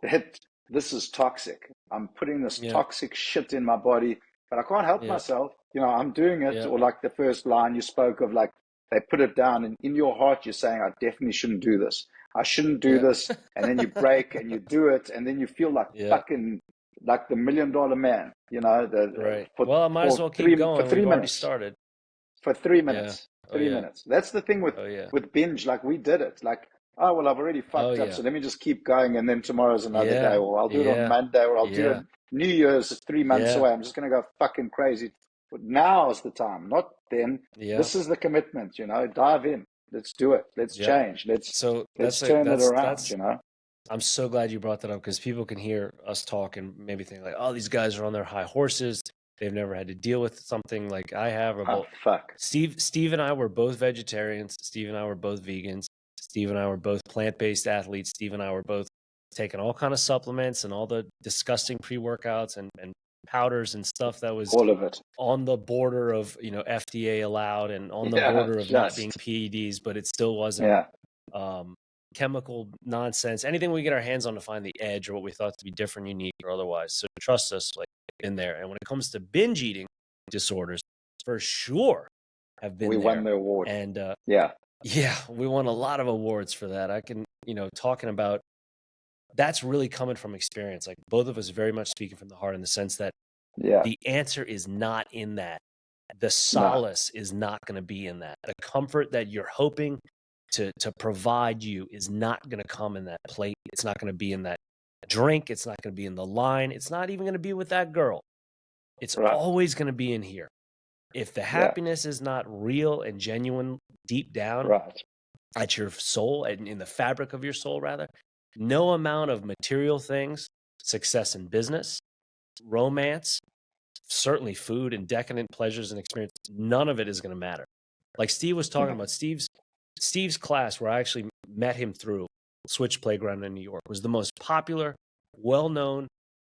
that this is toxic. I'm putting this yeah, toxic shit in my body, but I can't help yeah, myself. I'm doing it. yeah, Or like the first line you spoke of, like they put it down, and in your heart you're saying, I definitely shouldn't do this. I shouldn't do yeah, this. And then you break and you do it, and then you feel like yeah. fucking like the $1 million man. Right. Well, I might as well keep for going. three We've already minutes started. for three Yeah. minutes. Oh Three yeah. minutes. That's the thing Oh yeah. with binge. Like we did it. Like, oh well, I've already Oh fucked up, yeah. so let me just keep going, and then tomorrow's another day, Yeah. or I'll do it on Yeah. Monday, or I'll do it. Yeah. New Year's is 3 months Yeah. away. I'm just gonna go fucking crazy. But now is the time, not then. Yeah. This is the commitment. Dive in. Let's do it. Let's Yep. change. So Let's turn it around. that's I'm so glad you brought that up because people can hear us talk and maybe think like, oh, these guys are on their high horses. They've never had to deal with something like I have. Or Oh well, fuck. Steve and I were both vegetarians. Steve and I were both vegans. Steve and I were both plant-based athletes. Steve and I were both taking all kind of supplements and all the disgusting pre-workouts and powders and stuff that was All of it. on the border of FDA allowed and on the Yeah. border of not being Just. PEDs, but it still wasn't Yeah. um, chemical nonsense. Anything we get our hands on to find the edge or what we thought to be different, unique, or otherwise. So trust us, like in there. And when it comes to binge eating disorders, for sure, have We been won there. the award. And Yeah. yeah, we won a lot of awards for that. I can, talking about that's really coming from experience. Like both of us very much speaking from the heart in the sense that Yeah. the answer is not in that. The No. solace is not going to be in that. The comfort that you're hoping to provide you is not going to come in that plate. It's not going to be in that drink. It's not going to be in the line. It's not even going to be with that girl. It's Right. always going to be in here. If the Yeah. happiness is not real and genuine deep down Right. at your soul and in the fabric of your soul, rather, no amount of material things, success in business, romance, certainly food and decadent pleasures and experience, none of it is going to matter. Like Steve was talking about, Steve's class where I actually met him through Switch Playground in New York was the most popular, well-known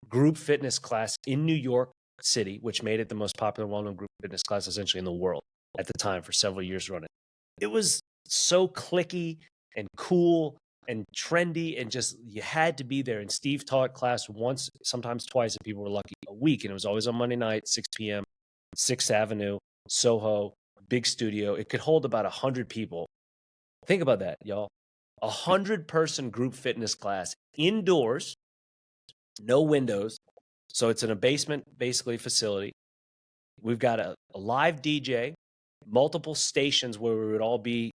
group fitness class in New York City, which made it the most popular, well-known group fitness class essentially in the world at the time for several years running. It was so clicky and cool and trendy and just you had to be there. And Steve taught class once, sometimes twice, if people were lucky, a week. And it was always on Monday night, 6 p.m., 6th Avenue, Soho, big studio. It could hold about 100 people. Think about that, y'all. 100-person group fitness class indoors, no windows. So it's in a basement, basically, facility. We've got a live DJ, multiple stations where we would all be,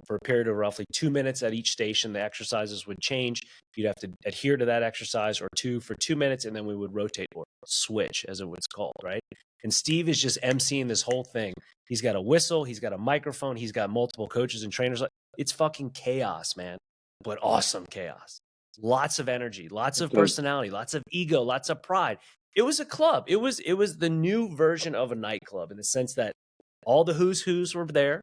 for a period of roughly 2 minutes at each station. The exercises would change. You'd have to adhere to that exercise or two for 2 minutes, and then we would rotate or switch, as it was called, right? And Steve is just emceeing this whole thing. He's got a whistle. He's got a microphone. He's got multiple coaches and trainers. It's fucking chaos, man, but awesome chaos. Lots of energy, lots of personality, lots of ego, lots of pride. It was a club. It was the new version of a nightclub in the sense that all the who's who's were there.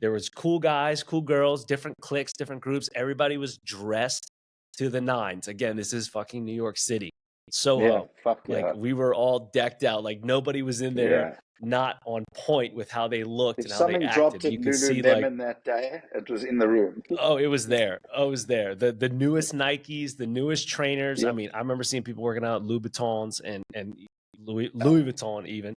There was cool guys, cool girls, different cliques, different groups. Everybody was dressed to the nines. Again, this is fucking New York City. Soho. Yeah. We were all decked out. Like nobody was in there not on point with how they looked and how they acted. If something dropped at you could see Lululemon that day, it was in the room. Oh, it was there. Oh, it was there. The newest Nikes, the newest trainers. Yep. I mean, I remember seeing people working out at Louboutins and Louis Vuitton even.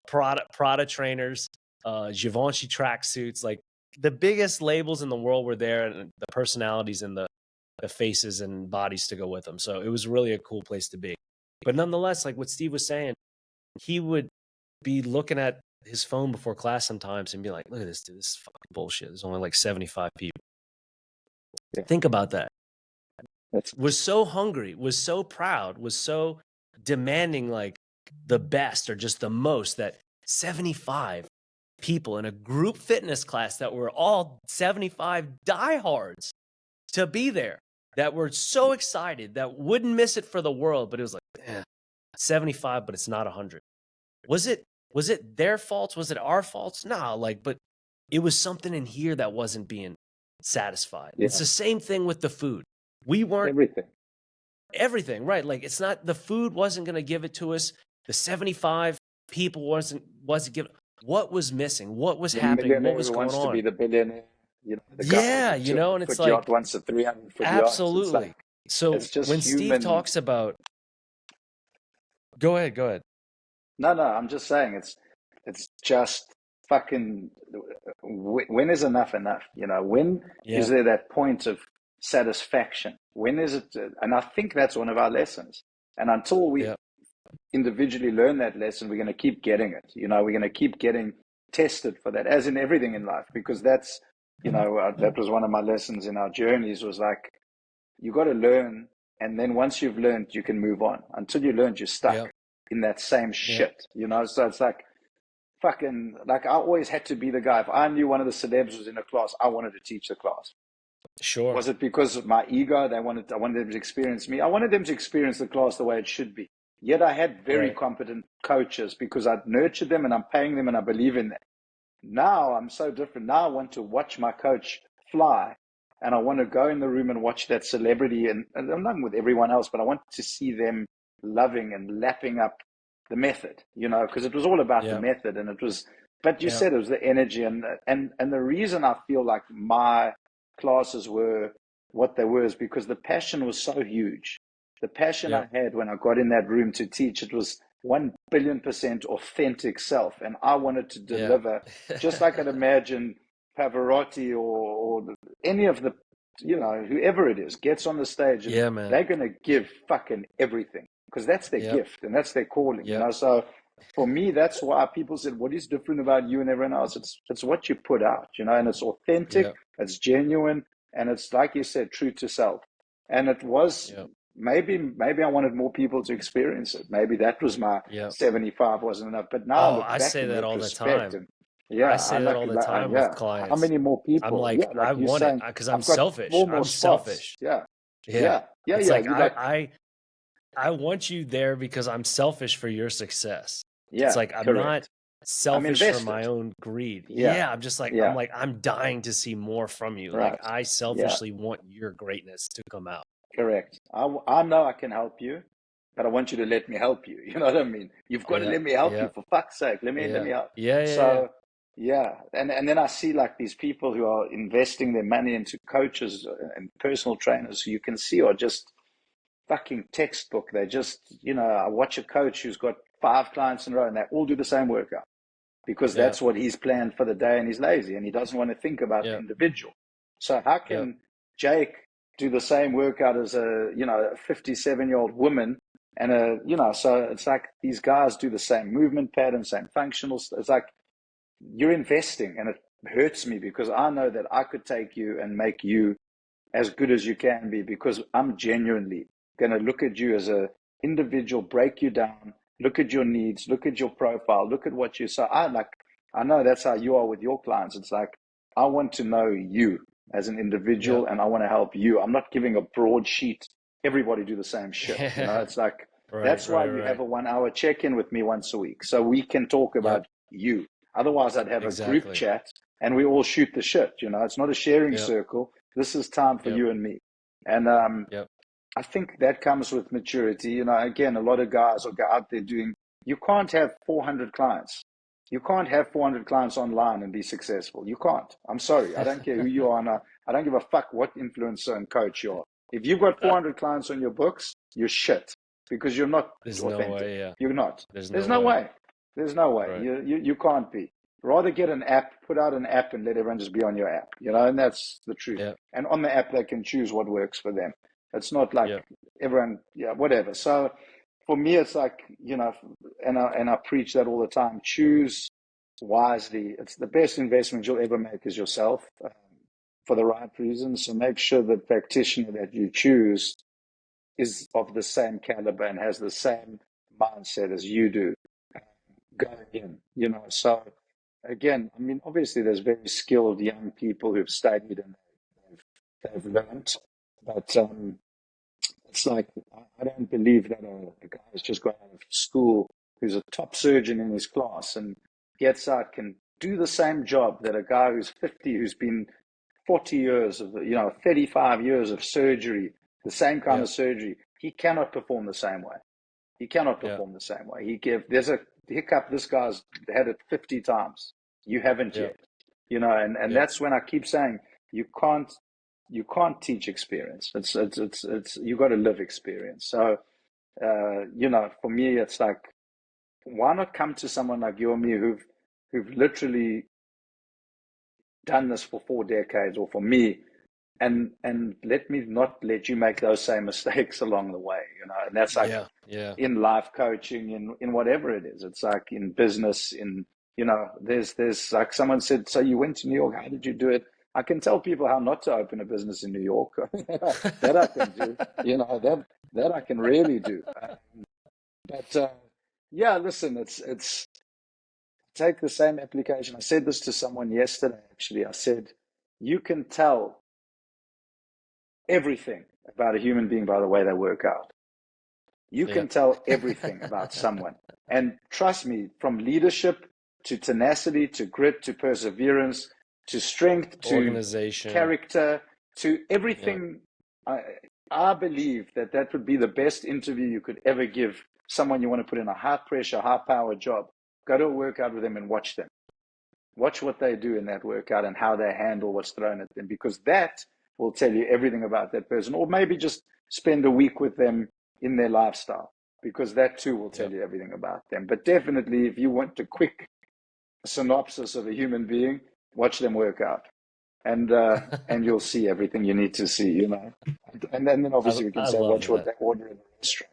Prada trainers, Givenchy tracksuits. Like the biggest labels in the world were there, and the personalities and the faces and bodies to go with them. So it was really a cool place to be. But nonetheless, like what Steve was saying, he would be looking at his phone before class sometimes and be like, look at this, dude, this is fucking bullshit. There's only like 75 people. Yeah. Think about that. Was so hungry, was so proud, was so demanding like the best or just the most that 75 people in a group fitness class that were all 75 diehards to be there, that were so excited, that wouldn't miss it for the world. But it was like, 75, but it's not 100. Was it their faults? Was it our faults? No, but it was something in here that wasn't being satisfied. Yeah. It's the same thing with the food. We weren't everything, right? Like it's not, the food wasn't going to give it to us. The 75 people wasn't giving. What was missing? What was happening? What was going on? Wants to be the billionaire. The guy and it's like once a 300 absolutely. So when human. Steve talks about, go ahead. No, I'm just saying it's just fucking, when is enough? When is there that point of satisfaction? When is it? And I think that's one of our lessons. And until we individually learn that lesson, we're going to keep getting it. We're going to keep getting tested for that, as in everything in life, because that's, that was one of my lessons in our journeys, was like, you got to learn. And then once you've learned, you can move on. Until you learned, you're stuck in that same shit, So it's like, fucking, like I always had to be the guy. If I knew one of the celebs was in a class, I wanted to teach the class. Sure. Was it because of my ego? I wanted them to experience me. I wanted them to experience the class the way it should be. Yet I had very competent coaches because I'd nurtured them and I'm paying them and I believe in them. Now I'm so different. Now I want to watch my coach fly and I want to go in the room and watch that celebrity. And I'm not with everyone else, but I want to see them loving and lapping up the method, because it was all about the method. And it was, but you said it was the energy and the reason I feel like my classes were what they were is because the passion was so huge. The passion I had when I got in that room to teach, it was 1,000,000,000% authentic self. And I wanted to deliver, just like I'd imagine Pavarotti or any of the, whoever it is gets on the stage and they're going to give fucking everything because that's their gift and that's their calling, So for me, that's why people said, what is different about you and everyone else? It's what you put out, and it's authentic, it's genuine, and it's, like you said, true to self. And it was, maybe I wanted more people to experience it. Maybe that was my 75 wasn't enough. But now I say that all the time. I say that all the time with clients. How many more people? I'm like I want it because I'm selfish. I'm selfish. I want you there because I'm selfish for your success. It's like I'm not selfish for my own greed. I'm just like I'm dying to see more from you. Right. Like I selfishly want your greatness to come out. Correct. I know I can help you, but I want you to let me help you. You know what I mean? You've got to let me help you, for fuck's sake. Let me help. And then I see like these people who are investing their money into coaches and personal trainers who you can see are just fucking textbook. They just, I watch a coach who's got 5 clients in a row and they all do the same workout. because Yeah. that's what he's planned for the day, and he's lazy and he doesn't want to think about the Yeah. individual. So how Yeah. can Jake do the same workout as a 57-year-old woman? And so it's like these guys do the same movement pattern, same functional. It's like you're investing, and it hurts me because I know that I could take you and make you as good as you can be, because I'm genuinely going to look at you as an individual, break you down, look at your needs, look at your profile, look at what you. So I know that's how you are with your clients. It's like, I want to know you as an Yeah. individual, and I want to help you. I'm not giving a broadsheet, everybody do the same shit. Yeah. It's like, Right. that's why Right. you Right. have a 1 hour check-in with me once a week, so we can talk Yep. about you. Otherwise, I'd have a group Exactly. chat and we all shoot the shit. It's not a sharing Yep. circle. This is time for Yep. you and me. And Yep. I think that comes with maturity. Again, a lot of guys will go out there you can't have 400 clients. You can't have 400 clients online and be successful. You can't. I'm sorry. I don't care who you are. And I don't give a fuck what influencer and coach you are. If you've got 400 clients on your books, you're shit, because you're not There's no authentic. way. Yeah. You're not. There's There's no no way. way. There's no way. Right. You can't be. Rather get an app, put out an app, and let everyone just be on your app. And that's the truth. Yep. And on the app, they can choose what works for them. It's not like Yep. everyone, whatever. So for me, it's like, and I preach that all the time. Choose wisely. It's the best investment you'll ever make is yourself, for the right reasons. So make sure the practitioner that you choose is of the same caliber and has the same mindset as you do going in. So again, I mean, obviously there's very skilled young people who've studied and they've learned, but it's like, I don't believe that a guy who's just got out of school, who's a top surgeon in his class and gets out, can do the same job that a guy who's 50, who's been 40 years of, 35 years of surgery, the same kind Yep. of surgery. He cannot perform the same way. He cannot Yep. perform the same way. There's a hiccup. This guy's had it 50 times. You haven't Yep. yet, and Yep. that's when I keep saying you can't teach experience. It's you got to live experience. So, for me, it's like, why not come to someone like you or me who've literally done this for 4 decades, or for me, and let me not let you make those same mistakes along the way, and that's like Yeah. Yeah. in life coaching, in whatever it is. It's like in business, there's like someone said, so you went to New York, how did you do it? I can tell people how not to open a business in New York. That I can do, that I can really do. But yeah, listen, it's take the same application. I said this to someone yesterday, actually. I said, you can tell everything about a human being by the way they work out. You can Yep. tell everything about someone. And trust me, from leadership to tenacity to grit to perseverance to strength to Organization. character to Yep. everything, I believe that would be the best interview you could ever give someone you want to put in a high pressure, high power job. Go to a workout with them and watch them. Watch what they do in that workout and how they handle what's thrown at them, because that will tell you everything about that person. Or maybe just spend a week with them in their lifestyle, because that too will tell Yep. you everything about them. But definitely, if you want a quick synopsis of a human being, watch them work out, and you'll see everything you need to see. And then I obviously we can I say watch love what that. they order in the restaurant.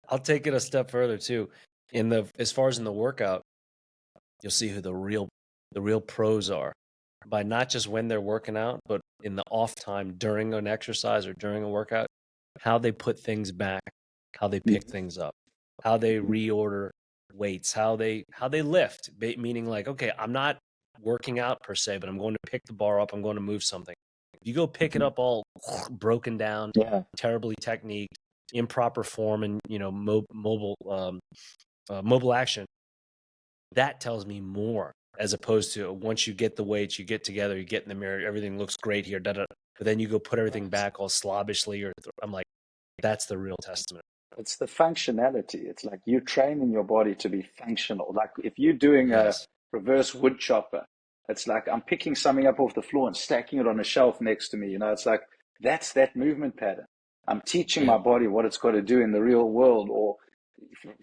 I'll take it a step further too. As far as in the workout, you'll see who the real pros are by not just when they're working out, but in the off time during an exercise or during a workout, how they put things back, how they pick things up, how they reorder weights, how they lift, meaning like, okay, I'm not working out per se, but I'm going to pick the bar up, I'm going to move something. If you go pick it up all broken down, Yeah, terribly techniqued, improper form, and mobile action, that tells me more, as opposed to once you get the weights, you get together, you get in the mirror, everything looks great here, but then you go put everything right. back all slobbishly, or I'm like, that's the real testament. It's the functionality. It's like you training your body to be functional. Like if you're doing a Yes. reverse wood chopper, it's like I'm picking something up off the floor and stacking it on a shelf next to me. It's like that's that movement pattern. I'm teaching my Yep. body what it's got to do in the real world, or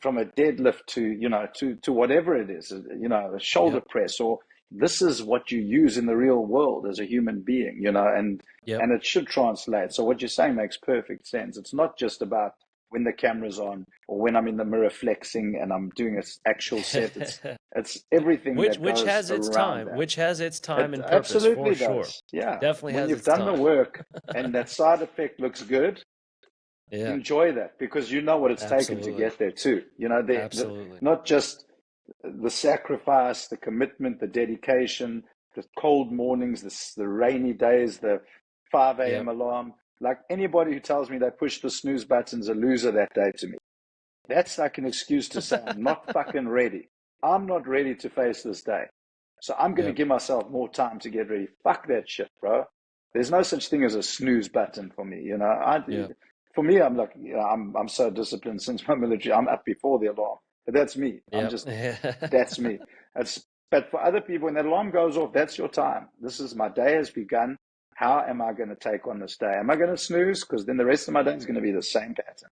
from a deadlift to, to whatever it is, a shoulder press, or this is what you use in the real world as a human being, and it should translate. So what you're saying makes perfect sense. It's not just about when the camera's on or when I'm in the mirror flexing and I'm doing an actual set. It's everything that which goes has its around time, that. which has its time It and purpose for absolutely sure. does. Yeah. Definitely When has you've its done the time. work and that side effect looks good, Yeah, enjoy that, because you know what it's taken to absolutely. get there too. Absolutely. Not just the sacrifice, the commitment, the dedication, the cold mornings, the rainy days, the 5 a.m. Yep. alarm. Like, anybody who tells me they push the snooze button's a loser that day to me. That's like an excuse to say I'm not fucking ready. I'm not ready to face this day. So I'm going to Yep. give myself more time to get ready. Fuck that shit, bro. There's no such thing as a snooze button for me. Yep. For me, I'm like, I'm so disciplined since my military. I'm up before the alarm, but that's me. Yep. That's me. But for other people, when that alarm goes off, that's your time. This is, my day has begun. How am I going to take on this day? Am I going to snooze? Because then the rest of my day is going to be the same pattern.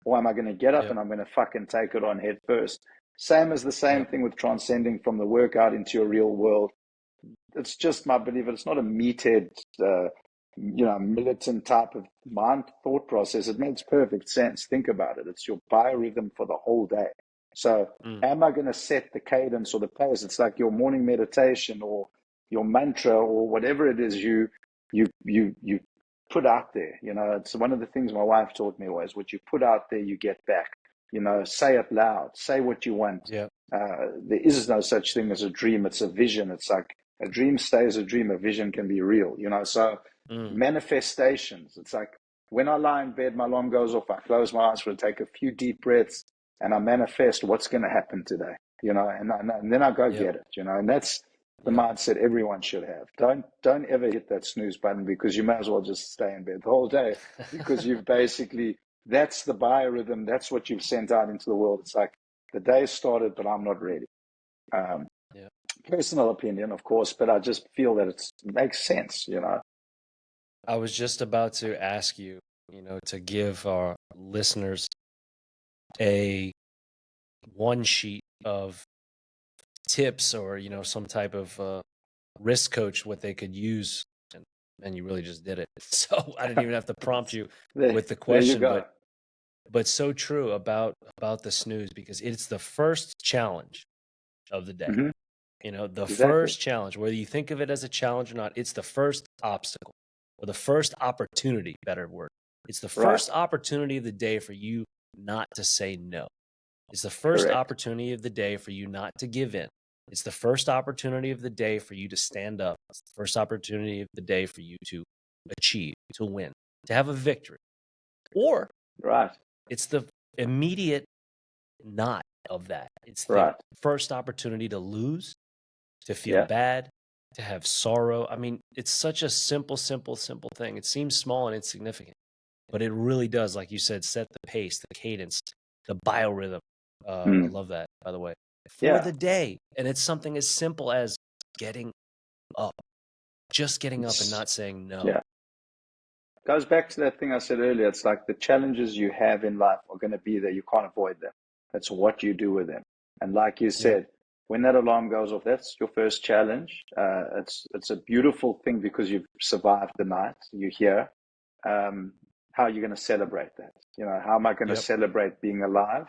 Or am I going to get up Yep. and I'm going to fucking take it on head first? Same as the same Yep. thing with transcending from the workout into your real world. It's just my belief. It's not a meathead, militant type of mind thought process. It makes perfect sense. Think about it. It's your biorhythm for the whole day. So am I going to set the cadence or the pace? It's like your morning meditation or your mantra or whatever it is you put out there. It's one of the things my wife taught me was, what you put out there, you get back. Say it loud. Say what you want. Yep. There is no such thing as a dream. It's a vision. It's like a dream stays a dream. A vision can be real. So manifestations. It's like when I lie in bed, my alarm goes off. I close my eyes for to take a few deep breaths, and I manifest what's going to happen today. And then I go get it. And that's the mindset everyone should have. Don't ever hit that snooze button, because you may as well just stay in bed the whole day, because you've basically, that's the biorhythm. That's what you've sent out into the world. It's like, the day started, but I'm not ready. Personal opinion, of course, but I just feel that it makes sense. I was just about to ask you, to give our listeners a one sheet of tips or, some type of risk coach, what they could use. And you really just did it. So I didn't even have to prompt you with the question, there you go. but so true about the snooze, because it's the first challenge of the day. Mm-hmm. The Exactly. first challenge, whether you think of it as a challenge or not, it's the first obstacle or the first opportunity, better word. It's the first opportunity of the day for you not to say no. It's the first opportunity of the day for you not to give in. It's the first opportunity of the day for you to stand up. It's the first opportunity of the day for you to achieve, to win, to have a victory. Or it's the immediate not of that. It's the first opportunity to lose, to feel bad, to have sorrow. I mean, it's such a simple thing. It seems small and insignificant, but it really does, like you said, set the pace, the cadence, the biorhythm. I love that, by the way, for the day. And it's something as simple as getting up, just getting up and not saying no. Yeah. Goes back to that thing I said earlier. It's like the challenges you have in life are going to be there. You can't avoid them. It's what you do with them. And like you said, when that alarm goes off, that's your first challenge. It's a beautiful thing, because you've survived the night. You're here. How are you going to celebrate that? How am I going to celebrate being alive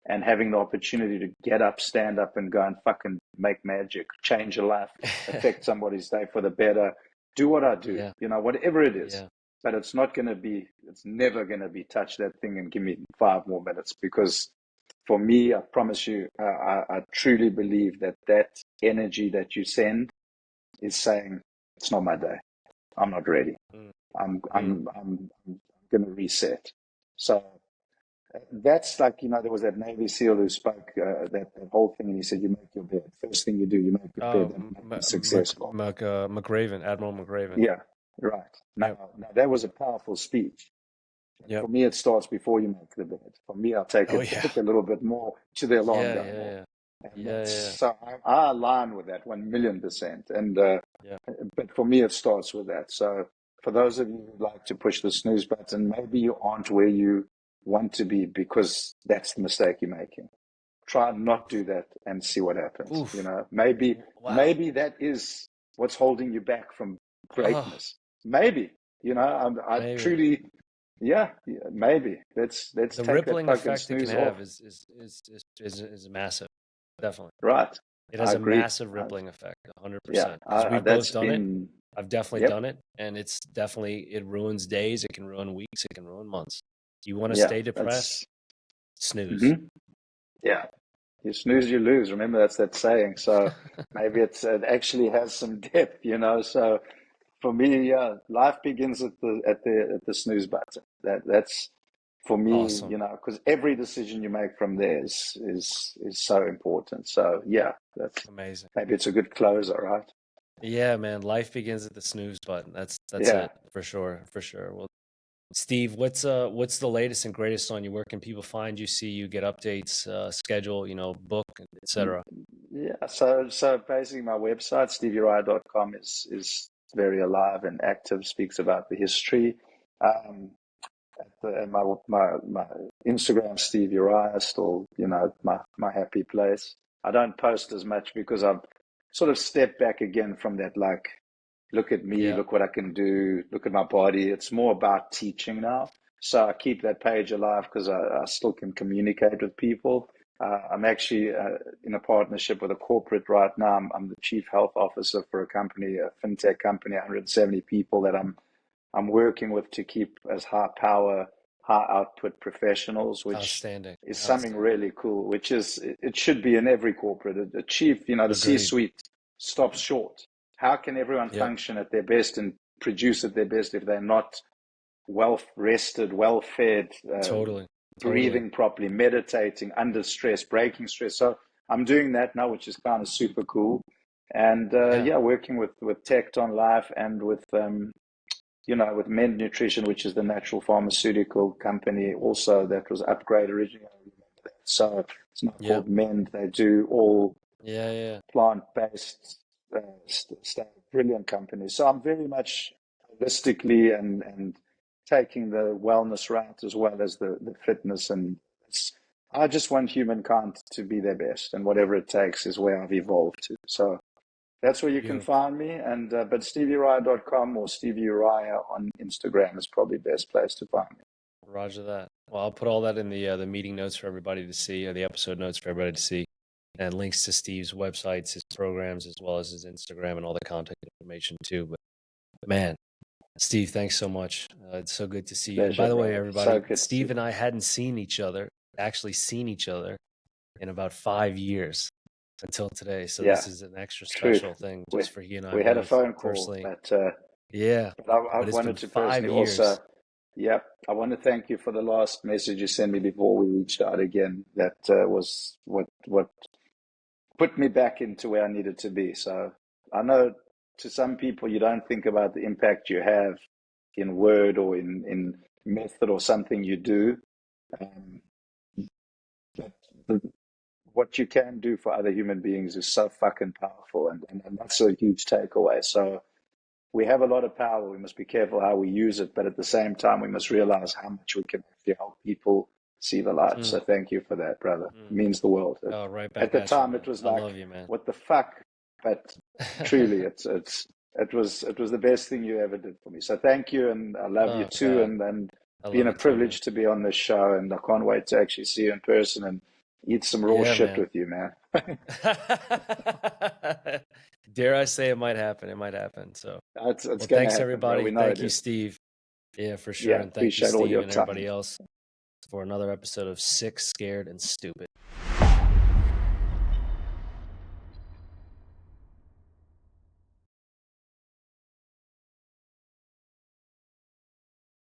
and having the opportunity to get up, stand up, and go and fucking make magic, change a life, affect somebody's day for the better, do what I do, whatever it is. But it's never going to be touch that thing and give me 5 more minutes, because for me, I promise you, I truly believe that energy that you send is saying, it's not my day. I'm not ready. I'm going to reset. So that's like, there was that Navy SEAL who spoke that whole thing, and he said, you make your bed. First thing you do, you make your bed. That makes you successful. McRaven, Admiral McRaven. Yeah, right. Now, that was a powerful speech. For me, it starts before you make the bed. For me, I'll take it a little bit more to the alarm going off. So I align with that 1,000,000%. And but for me, it starts with that. So for those of you who like to push the snooze button, maybe you aren't where you want to be because that's the mistake you're making. Try and not do that and see what happens. Oof. Maybe Wow. that is what's holding you back from Oh, greatness. Maybe, I maybe. truly, yeah, maybe. Let's The take that rippling fucking effect it can snooze have off. is massive. Definitely. Right. It I has a agree. massive rippling effect, Yeah, 100%. Because we've both that's done it. been, I've definitely yep, done it, and it ruins days, it can ruin weeks, it can ruin months. Do you want to yeah, stay depressed? that's, Snooze. hmm yeah. You snooze, you lose. Remember, that's that saying. So maybe it actually has some depth. So for me, yeah, life begins at the snooze button. That's for me, Awesome. because every decision you make from there is so important. So yeah, that's Amazing. maybe it's a good closer, right? Yeah, man. Life begins at the snooze button. That's Yeah. it for sure, for sure. Well, Steve, what's the latest and greatest on you? Where can people find you, see you, get updates, schedule, book, etc. Yeah, so basically my website, steveuria.com is very alive and active, speaks about the history. Um, and my Instagram, Steve Uria, still, my happy place. I don't post as much because I've sort of stepped back again from that, like, look at me, Yeah, look what I can do, look at my body. It's more about teaching now. So I keep that page alive because I still can communicate with people. I'm actually in a partnership with a corporate right now. I'm the chief health officer for a company, a fintech company, 170 people that I'm working with to keep as high power, high output professionals, which outstanding, is something outstanding. really cool, which is, it should be in every corporate. A chief, the Agreed. C-suite stops short. How can everyone Yep, function at their best and produce at their best if they're not well rested, well fed, totally, totally. breathing properly, meditating, under stress, breaking stress? So I'm doing that now, which is kind of super cool. And Yeah, yeah, working with Tecton Life and with Mend Nutrition, which is the natural pharmaceutical company, also that was Upgrade originally. So it's now yep, called Mend. They do all yeah, yeah. plant-based stuff. Brilliant company. So I'm very much holistically and taking the wellness route as well as the fitness. And I just want humankind to be their best, and whatever it takes is where I've evolved to. So that's where you can Beautiful. find me. And but steveuria.com or Steve Uria on Instagram is probably the best place to find me. Roger that. Well, I'll put all that in the meeting notes for everybody to see, or the episode notes for everybody to see, and links to Steve's websites, his programs, as well as his Instagram and all the contact information too. But man, Steve, thanks so much. It's so good to see you. And Pleasure, by the way, brother. So everybody, good to see Steve you. and I hadn't actually seen each other in about 5 years until today. So Yeah, this is an extra truth. special thing We just for he and I we had a both phone call, personally. but Yeah, I but it's been wanted to five personally also, years. yep, I want to thank you for the last message you sent me before we reached out again. That was what put me back into where I needed to be. So I know to some people you don't think about the impact you have in word or in method or something you do. Um, but what you can do for other human beings is so fucking powerful, and that's a huge takeaway. So we have a lot of power. We must be careful how we use it, but at the same time, we must realize how much we can actually help people see the light. Mm, So thank you for that, brother. It mm. means the world. Oh, right At back the at you, time, it man. was I love like, you, man. what the fuck? But truly, it was the best thing you ever did for me. So thank you, and I love you Oh too, God, and I been love a you too, man. privilege to be on this show, and I can't wait to actually see you in person and eat some raw Yeah, shit man. with you, man. Dare I say it might happen? It might happen. So, It's well, gonna thanks happen, bro. We everybody. know it Thank you, is. Steve. Yeah, for sure. Yeah, And thank you, appreciate all Steve, your and time. everybody else for another episode of Sick, Scared, and Stupid.